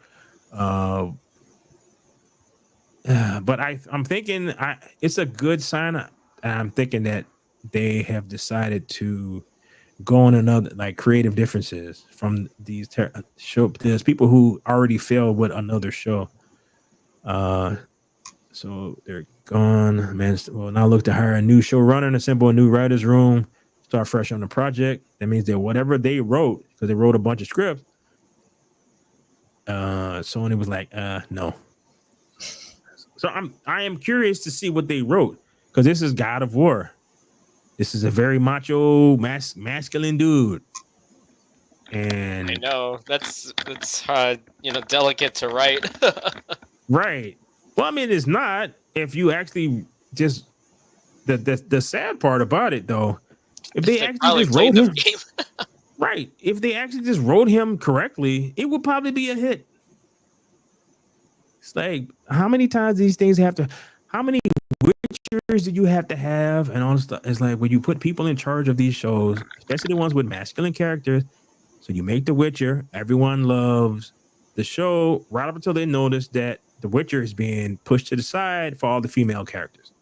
Speaker 1: But I'm thinking it's a good sign. I'm thinking that they have decided to go on another like creative differences from these show. There's people who already failed with another show. So they're gone. Man, well, now look to hire a new showrunner and assemble a new writer's room. Start fresh on the project. That means that whatever they wrote, because they wrote a bunch of scripts, Sony was like, no. So I am curious to see what they wrote, because this is God of War. This is a very macho, masculine dude. And
Speaker 2: I know that's delicate to write.
Speaker 1: Right. Well, I mean, it's not. If you actually just the sad part about it, though, if they actually just wrote him, right? If they actually just wrote him correctly, it would probably be a hit. It's like, how many times these things have to? How many Witchers do you have to have? And all this stuff. It's like when you put people in charge of these shows, especially the ones with masculine characters. So you make The Witcher, everyone loves the show, right up until they notice that The Witcher is being pushed to the side for all the female characters.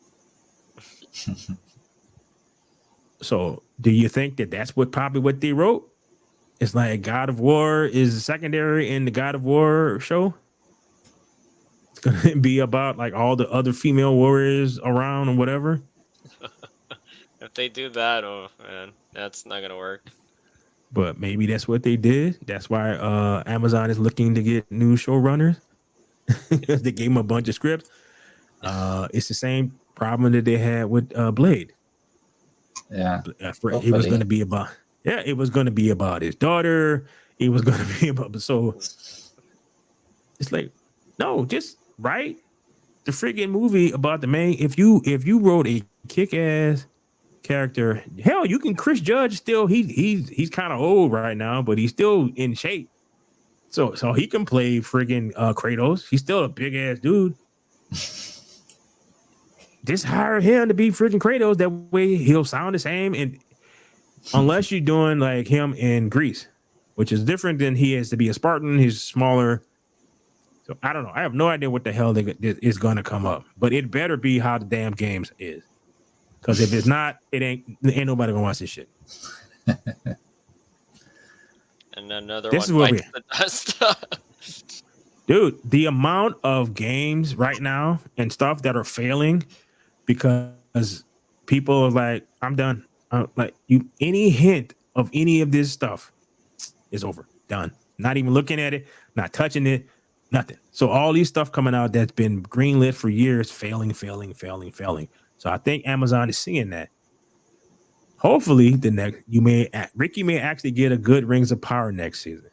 Speaker 1: So do you think that that's probably what they wrote? It's like God of War is secondary in the God of War show. It's going to be about like all the other female warriors around or whatever.
Speaker 2: If they do that, oh man, that's not going to work.
Speaker 1: But maybe that's what they did. That's why Amazon is looking to get new showrunners. They gave them a bunch of scripts. It's the same problem that they had with Blade.
Speaker 3: Yeah,
Speaker 1: it was going to be about. Yeah, it was going to be about his daughter. It was going to be about. So it's like, no, just write the friggin' movie about the main. If you wrote a kick-ass character, hell, you can. Chris Judge still he's kind of old right now, but he's still in shape. So he can play friggin' Kratos. He's still a big ass dude. Just hire him to be friggin' Kratos. That way he'll sound the same. And unless you're doing like him in Greece, which is different than he is to be a Spartan. He's smaller. So I don't know. I have no idea what the hell is going to come up. But it better be how the damn games is. Because if it's not, ain't nobody gonna watch this shit.
Speaker 2: And another
Speaker 1: This
Speaker 2: one
Speaker 1: is
Speaker 2: bites the dust.
Speaker 1: Dude, the amount of games right now and stuff that are failing because people are like, I'm done. Like any hint of any of this stuff is over, done. Not even looking at it, not touching it, nothing. So all these stuff coming out that's been greenlit for years, failing. So I think Amazon is seeing that. Hopefully, Ricky may actually get a good Rings of Power next season.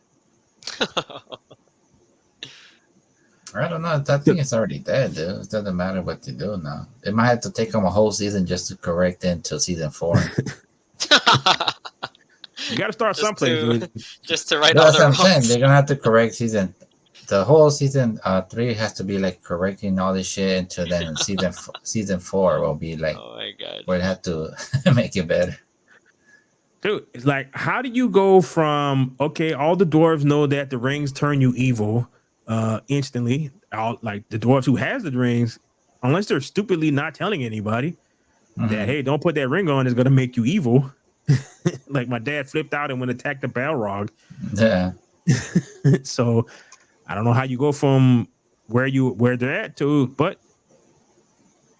Speaker 3: I don't know. I think it's already dead, dude. It doesn't matter what they do now. They might have to take them a whole season just to correct it until season 4.
Speaker 1: You got to start someplace, dude.
Speaker 2: Just to write
Speaker 3: That's
Speaker 2: other
Speaker 3: what I'm saying.
Speaker 2: roles.
Speaker 3: They're gonna have to correct the whole season 3 has to be like correcting all this shit until then season 4 will be like,
Speaker 2: Oh my god.
Speaker 3: we'll have to make it better.
Speaker 1: Dude, it's like, how do you go from, okay, all the dwarves know that the rings turn you evil instantly. Like the dwarves who has the rings, unless they're stupidly not telling anybody that, hey, don't put that ring on, it's going to make you evil. Like my dad flipped out and went attack the Balrog.
Speaker 3: Yeah.
Speaker 1: So I don't know how you go from where they're at to, but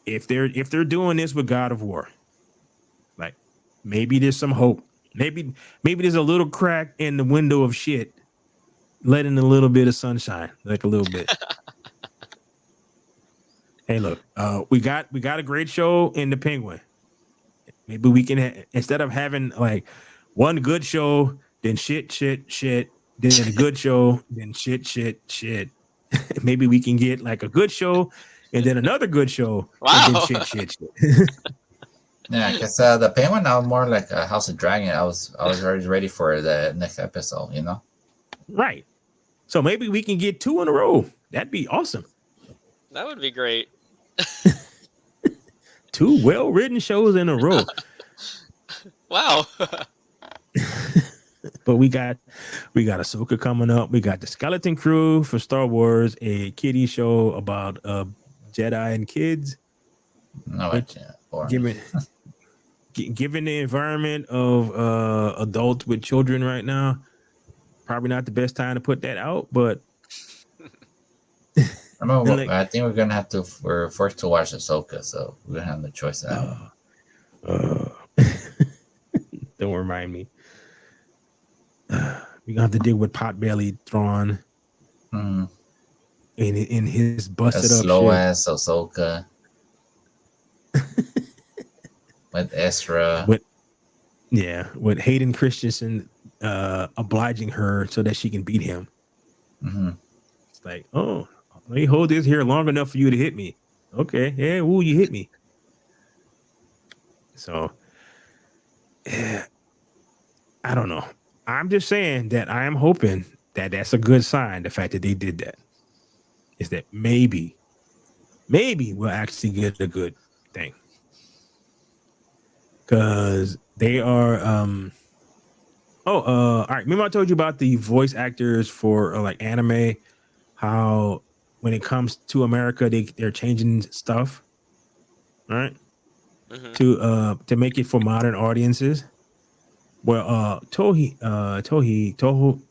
Speaker 1: if they're doing this with God of War, like maybe there's some hope. Maybe there's a little crack in the window of shit, letting a little bit of sunshine, like a little bit. Hey, look, we got a great show in the Penguin. Maybe we can instead of having like one good show, then shit, then a good show, then shit. Maybe we can get like a good show and then another good show, and then
Speaker 2: Wow.
Speaker 1: shit.
Speaker 9: Yeah, because the Penguin now more like a House of Dragon. I was already ready for the next episode. You know.
Speaker 1: Right. So maybe we can get 2 in a row. That'd be awesome.
Speaker 2: That would be great.
Speaker 1: 2 well-written shows in a row.
Speaker 2: Wow.
Speaker 1: But we got Ahsoka coming up. We got the Skeleton Crew for Star Wars, a kiddie show about Jedi and kids.
Speaker 9: No,
Speaker 1: Given the environment of adults with children right now, probably not the best time to put that out. But
Speaker 9: I think we're gonna have to. We're forced to watch Ahsoka, so we're gonna have no choice now.
Speaker 1: Don't remind me. We gonna have to deal with Potbelly Thrawn in his busted up
Speaker 9: slow
Speaker 1: shit.
Speaker 9: ass Ahsoka with Ezra.
Speaker 1: With Hayden Christensen obliging her so that she can beat him. It's like, oh, let me hold this here long enough for you to hit me. Okay, yeah, ooh, you hit me. So, yeah, I don't know. I'm just saying that I am hoping that that's a good sign. The fact that they did that is that maybe we'll actually get a good thing, because they are. All right. Remember I told you about the voice actors for like anime, how when it comes to America they're changing stuff, right? To make it for modern audiences. Well, Toho,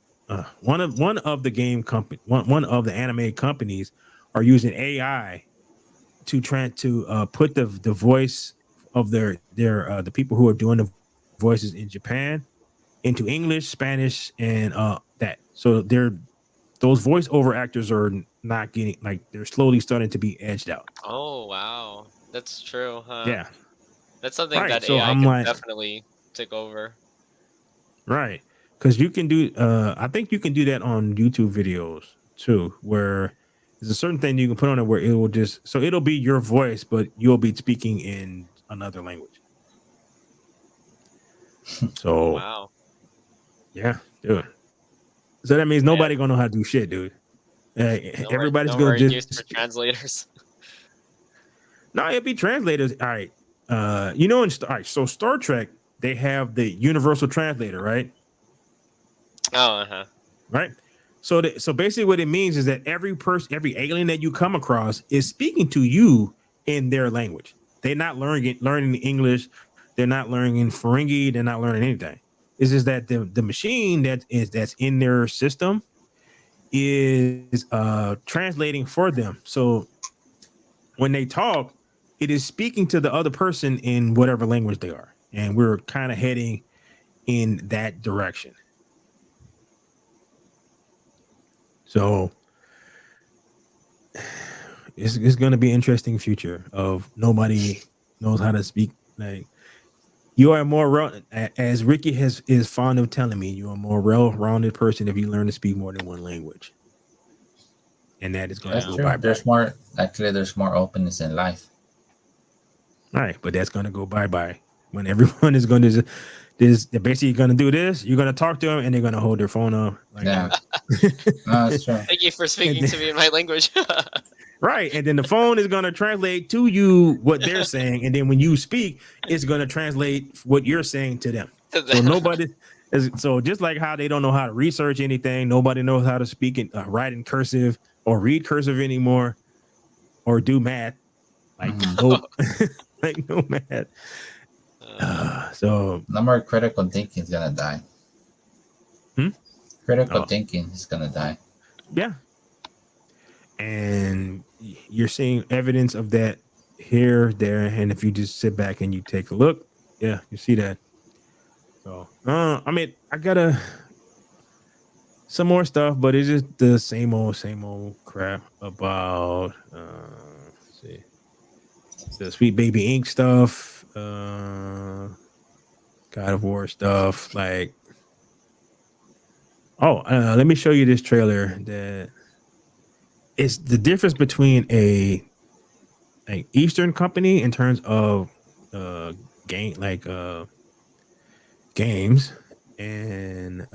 Speaker 1: one of the game company, one of the anime companies are using AI to put the voice of their the people who are doing the voices in Japan into English, Spanish, and that. So those voiceover actors are not getting, like, they're slowly starting to be edged out.
Speaker 2: Oh wow, that's true, huh?
Speaker 1: Yeah,
Speaker 2: That's something
Speaker 1: right.
Speaker 2: that
Speaker 1: So
Speaker 2: AI
Speaker 1: I'm
Speaker 2: can
Speaker 1: like,
Speaker 2: definitely take over.
Speaker 1: right, because you can do. I think you can do that on YouTube videos too, where there's a certain thing you can put on it where it will just, so it'll be your voice, but you'll be speaking in another language. So
Speaker 2: Wow.
Speaker 1: yeah, dude. So that means nobody gonna know how to do shit, dude. Everybody's
Speaker 2: No
Speaker 1: gonna
Speaker 2: more
Speaker 1: just
Speaker 2: use for translators.
Speaker 1: no, it'd be translators. All right. All right, so Star Trek, they have the universal translator, right?
Speaker 2: Oh,
Speaker 1: Right. So basically what it means is that every alien that you come across is speaking to you in their language. They're not learning English, they're not learning Ferengi, they're not learning anything. It's just that the machine that's in their system is translating for them. So when they talk, it is speaking to the other person in whatever language they are. And we're kind of heading in that direction. So it's going to be an interesting future of nobody knows how to speak. Like, you are more, as Ricky is fond of telling me, you're a more well-rounded person if you learn to speak more than one language. And that is going to go bye-bye.
Speaker 9: There's more openness in life.
Speaker 1: All right, but that's going to go bye-bye when everyone is going to they're basically going to do this. You're going to talk to them and they're going to hold their phone up. Like,
Speaker 9: yeah. No, that's true.
Speaker 2: Thank you for speaking to me in my language.
Speaker 1: Right. And then the phone is going to translate to you what they're saying. And then when you speak, it's going to translate what you're saying to them. So just like how they don't know how to research anything, nobody knows how to speak and write in cursive or read cursive anymore or do math. Like, no math. So
Speaker 9: no more critical thinking is gonna die. Critical thinking is gonna die.
Speaker 1: Yeah. And you're seeing evidence of that here, there, and if you just sit back and you take a look, yeah, you see that. So I mean, I got some more stuff, but it's just the same old crap about let's see. the Sweet Baby Inc. stuff, God of War stuff. Like, let me show you this trailer. That is the difference between a Eastern company in terms of games and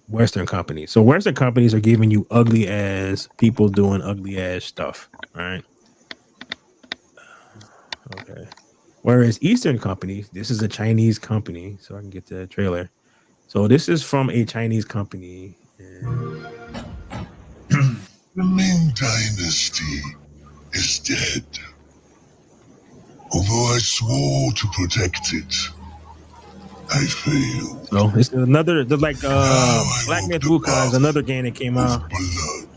Speaker 1: Western companies. So Western companies are giving you ugly ass people doing ugly ass stuff, right? Okay. Whereas Eastern companies, this is a Chinese company, so I can get the trailer. So this is from a Chinese company.
Speaker 10: The Ming Dynasty is dead. Although I swore to protect it, I failed.
Speaker 1: So it's another, Black Myth Wukong is another game that came out.
Speaker 10: Blood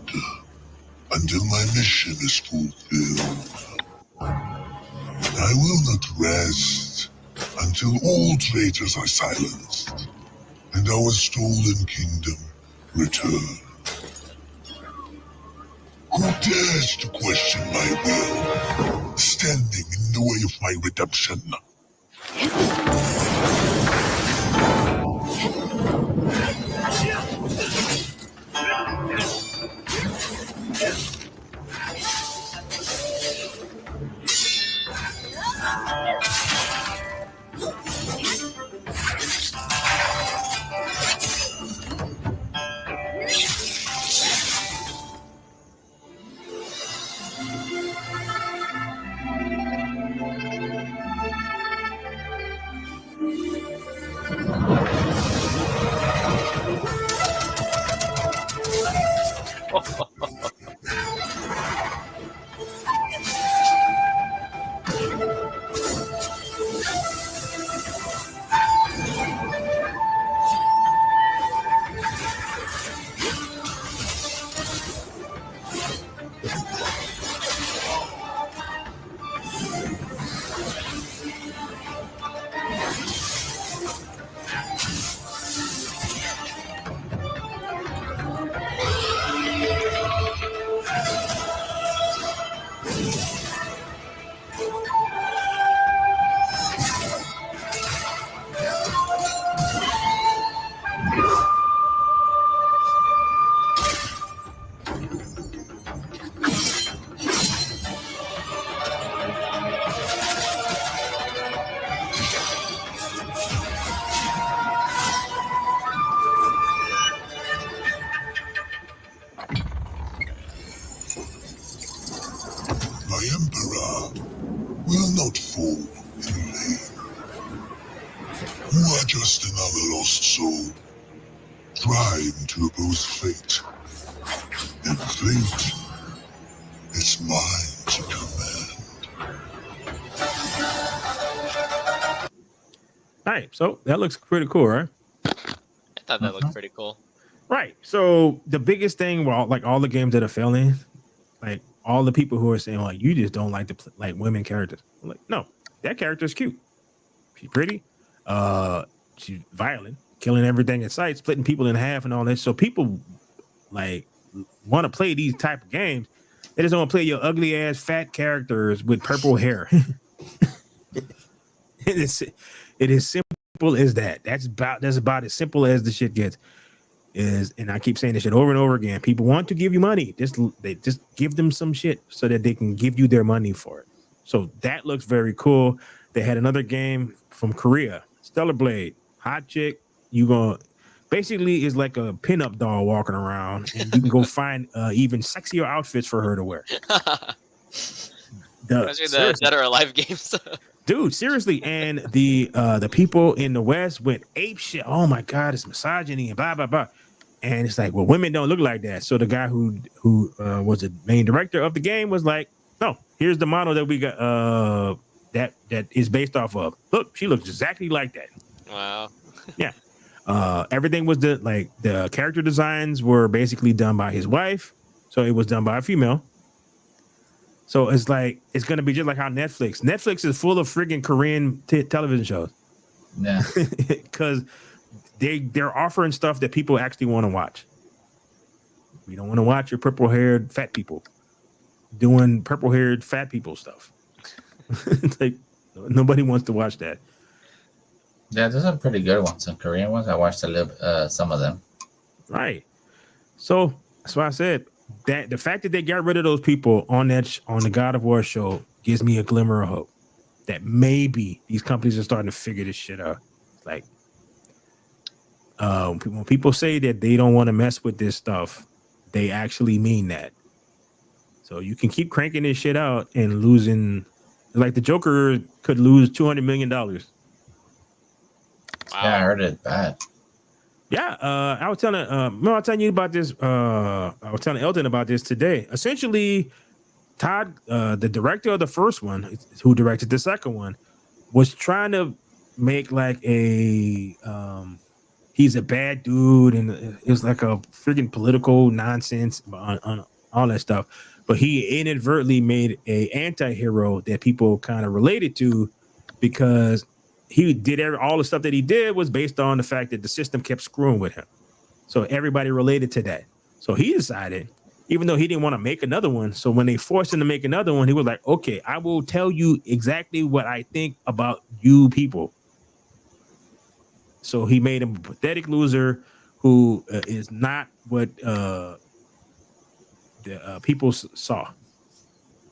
Speaker 10: until my mission is fulfilled. I will not rest until all traitors are silenced and our stolen kingdom returned. Who dares to question my will, standing in the way of my redemption? My emperor will not fall in vain. You are just another lost soul, trying to oppose fate. And fate is mine to command.
Speaker 1: All right, so that looks pretty cool, right?
Speaker 2: I thought that looked pretty cool.
Speaker 1: Right. So the biggest thing, well, like all the games that are failing, like all the people who are saying, like, you just don't like like women characters. I'm like, no, that character is cute. She's pretty. She's violent, killing everything in sight, splitting people in half and all that. So people like want to play these type of games. They just don't want to play your ugly ass fat characters with purple hair. It is simple as that. That's about as simple as the shit gets. And I keep saying this shit over and over again. People want to give you money. They just give them some shit so that they can give you their money for it. So that looks very cool. They had another game from Korea, Stellar Blade, hot chick. Basically is like a pinup doll walking around, and you can go find even sexier outfits for her to wear.
Speaker 2: Especially the Dead or Alive games.
Speaker 1: Dude, seriously. And the people in the West went ape shit. Oh my God, it's misogyny and blah blah blah. And it's like, well, women don't look like that. So the guy who was the main director of the game was like, no, here's the model that we got that is based off of. Look, she looks exactly like that.
Speaker 2: Wow.
Speaker 1: Yeah. Everything was the character designs were basically done by his wife. So it was done by a female. So it's like, it's going to be just like how Netflix is full of friggin' Korean television shows.
Speaker 9: Yeah.
Speaker 1: Because they're offering stuff that people actually want to watch. We don't want to watch your purple-haired fat people doing purple-haired fat people stuff.
Speaker 3: It's like nobody wants to watch that.
Speaker 9: Yeah, there's some pretty good ones. Some Korean ones. I watched some of them.
Speaker 3: Right. So that's why I said that the fact that they got rid of those people on the God of War show gives me a glimmer of hope that maybe these companies are starting to figure this shit out. Like, when people say that they don't want to mess with this stuff, they actually mean that. So you can keep cranking this shit out and losing, like the Joker could lose $200 million.
Speaker 2: Wow.
Speaker 9: Yeah, I heard it bad.
Speaker 3: Yeah, I was telling I was telling you about this. I was telling Elton about this today. Essentially, Todd, the director of the first one, who directed the second one, was trying to make like a he's a bad dude, and it was like a freaking political nonsense on all that stuff. But he inadvertently made a anti-hero that people kind of related to, because he did all the stuff that he did was based on the fact that the system kept screwing with him. So everybody related to that. So he decided, even though he didn't want to make another one, so when they forced him to make another one, he was like, okay, I will tell you exactly what I think about you people. So he made him a pathetic loser who is not what the people saw.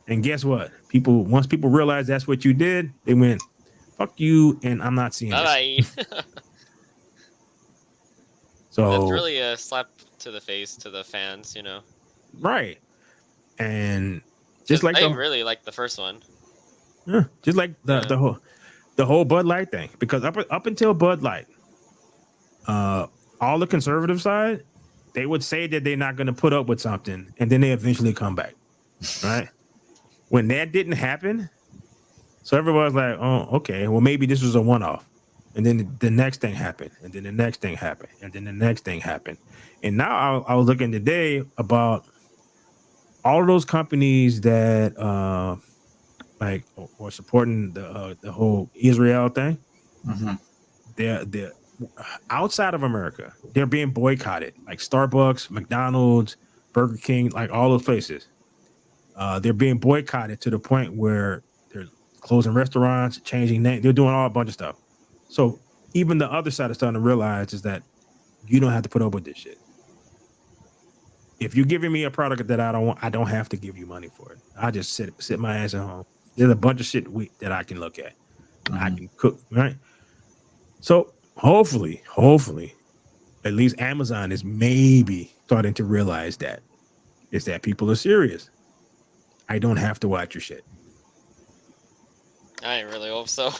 Speaker 3: And guess what? Once people realized that's what you did, they went, fuck you, and I'm not seeing it. So
Speaker 2: that's really a slap to the face to the fans, you know.
Speaker 3: Right. And just like
Speaker 2: I really like the first one.
Speaker 3: Yeah, just like the whole Bud Light thing. Because up until Bud Light, all the conservative side, they would say that they're not going to put up with something, and then they eventually come back. Right? When that didn't happen, so everybody's like, oh, okay, well, maybe this was a one-off. And then the next thing happened, and then the next thing happened, and then the next thing happened. And now I was looking today about all of those companies that like or supporting the whole Israel thing.
Speaker 9: Mm-hmm.
Speaker 3: They're outside of America, they're being boycotted, like Starbucks, McDonald's, Burger King, like all those places. They're being boycotted to the point where they're closing restaurants, changing names. They're doing all a bunch of stuff. So even the other side is starting to realize is that you don't have to put up with this shit. If you're giving me a product that I don't want, I don't have to give you money for it. I just sit my ass at home. There's a bunch of shit that I can look at. Mm-hmm. I can cook, right? So hopefully, at least Amazon is maybe starting to realize that is that people are serious. I don't have to watch your shit.
Speaker 2: I really hope so.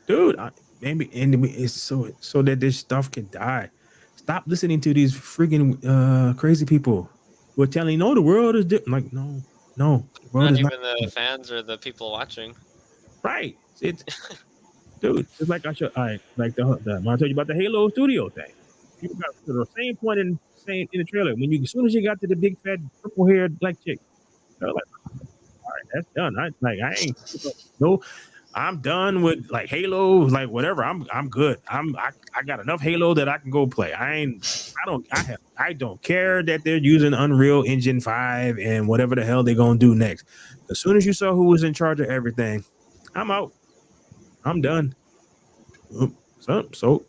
Speaker 3: Dude, maybe it's so that this stuff can die. Stop listening to these freaking crazy people who are telling you, no, the world is different. Like, no. The world
Speaker 2: not
Speaker 3: is
Speaker 2: even
Speaker 3: not
Speaker 2: the fans or the people watching.
Speaker 3: Right. It's dude, it's like I like the when I told you about the Halo Studio thing. People got to the same point in the trailer. As soon as you got to the big fat purple haired black chick, they're like, all right, that's done. I'm done with like Halo, like whatever. I'm good. I got enough Halo that I can go play. I don't care that they're using Unreal Engine 5 and whatever the hell they're gonna do next. As soon as you saw who was in charge of everything, I'm out. I'm done. So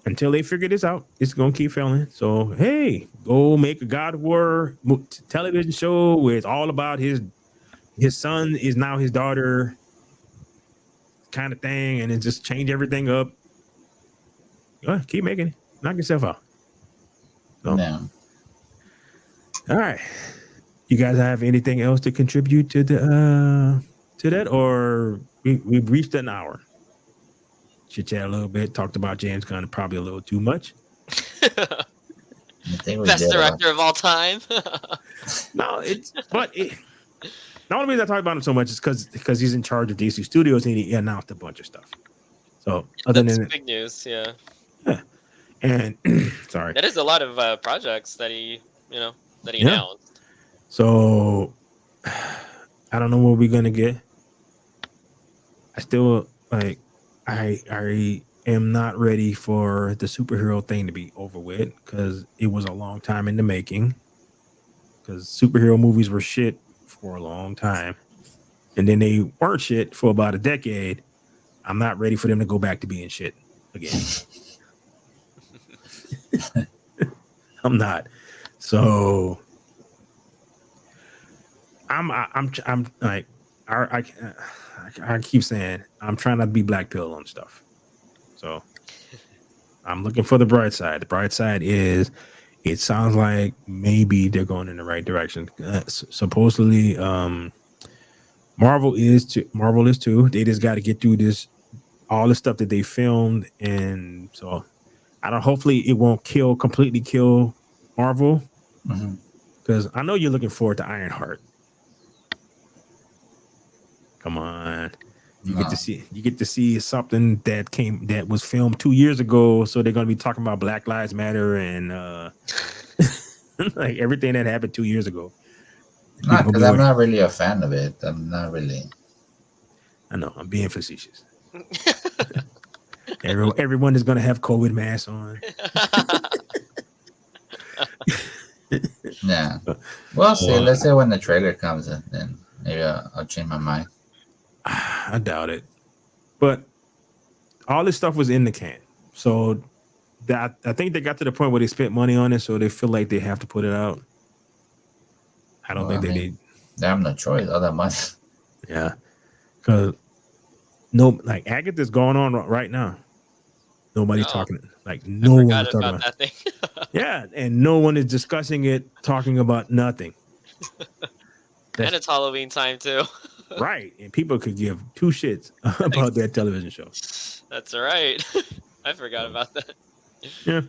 Speaker 3: until they figure this out, it's gonna keep failing. So hey, go make a God of War television show where it's all about his son is now his daughter kind of thing, and then just change everything up. Keep making it. Knock yourself out. So,
Speaker 9: yeah.
Speaker 3: All right. You guys have anything else to contribute to that, or we've reached an hour? Chit chat a little bit. Talked about James Gunn probably a little too much.
Speaker 2: Best director of all time.
Speaker 3: No, the only reason I talk about him so much is because he's in charge of DC Studios and he announced a bunch of stuff. So
Speaker 2: that's big news, yeah.
Speaker 3: And sorry,
Speaker 2: that is a lot of projects that he announced.
Speaker 3: So I don't know what we're gonna get. I still I am not ready for the superhero thing to be over with because it was a long time in the making. Because superhero movies were shit for a long time, and then they weren't shit for about a decade. I'm not ready for them to go back to being shit again. I'm not. So I'm like I keep saying I'm trying not to be black pill on stuff. So I'm looking for the bright side. The bright side is it sounds like maybe they're going in the right direction. Supposedly, Marvel is too. They just got to get through all the stuff that they filmed, and so I don't. Hopefully, it won't completely kill Marvel, because I know you're looking forward to Ironheart. Come on. You get to see something that was filmed 2 years ago. So they're gonna be talking about Black Lives Matter and like everything that happened 2 years ago.
Speaker 9: Because I'm not really a fan of it. I'm not really.
Speaker 3: I know, I'm being facetious. Everyone is gonna have COVID masks on.
Speaker 9: Yeah. We'll see. Let's say when the trailer comes in, then maybe I'll change my mind.
Speaker 3: I doubt it, but all this stuff was in the can, so that I think they got to the point where they spent money on it, so they feel like they have to put it out. I don't think they need.
Speaker 9: They have no choice. All that money.
Speaker 3: Yeah, because like Agatha's going on right now. Nobody's talking. Like no one is talking about
Speaker 2: that thing.
Speaker 3: Yeah, and no one is discussing it, talking about nothing.
Speaker 2: And it's Halloween time too.
Speaker 3: Right, and people could give two shits about that television show.
Speaker 2: That's right. I forgot about that.
Speaker 3: Yeah.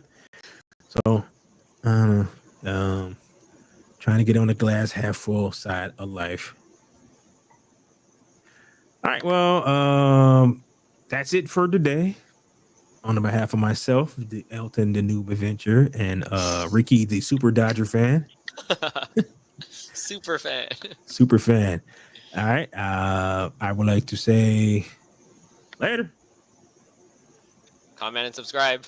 Speaker 3: So, I don't know. Trying to get on the glass half full side of life. All right. Well, that's it for today. On the behalf of myself, the Elton, the Noob Adventure, and Ricky, the Super Dodger fan.
Speaker 2: Super fan.
Speaker 3: Super fan. All right. I would like to say later.
Speaker 2: Comment and subscribe.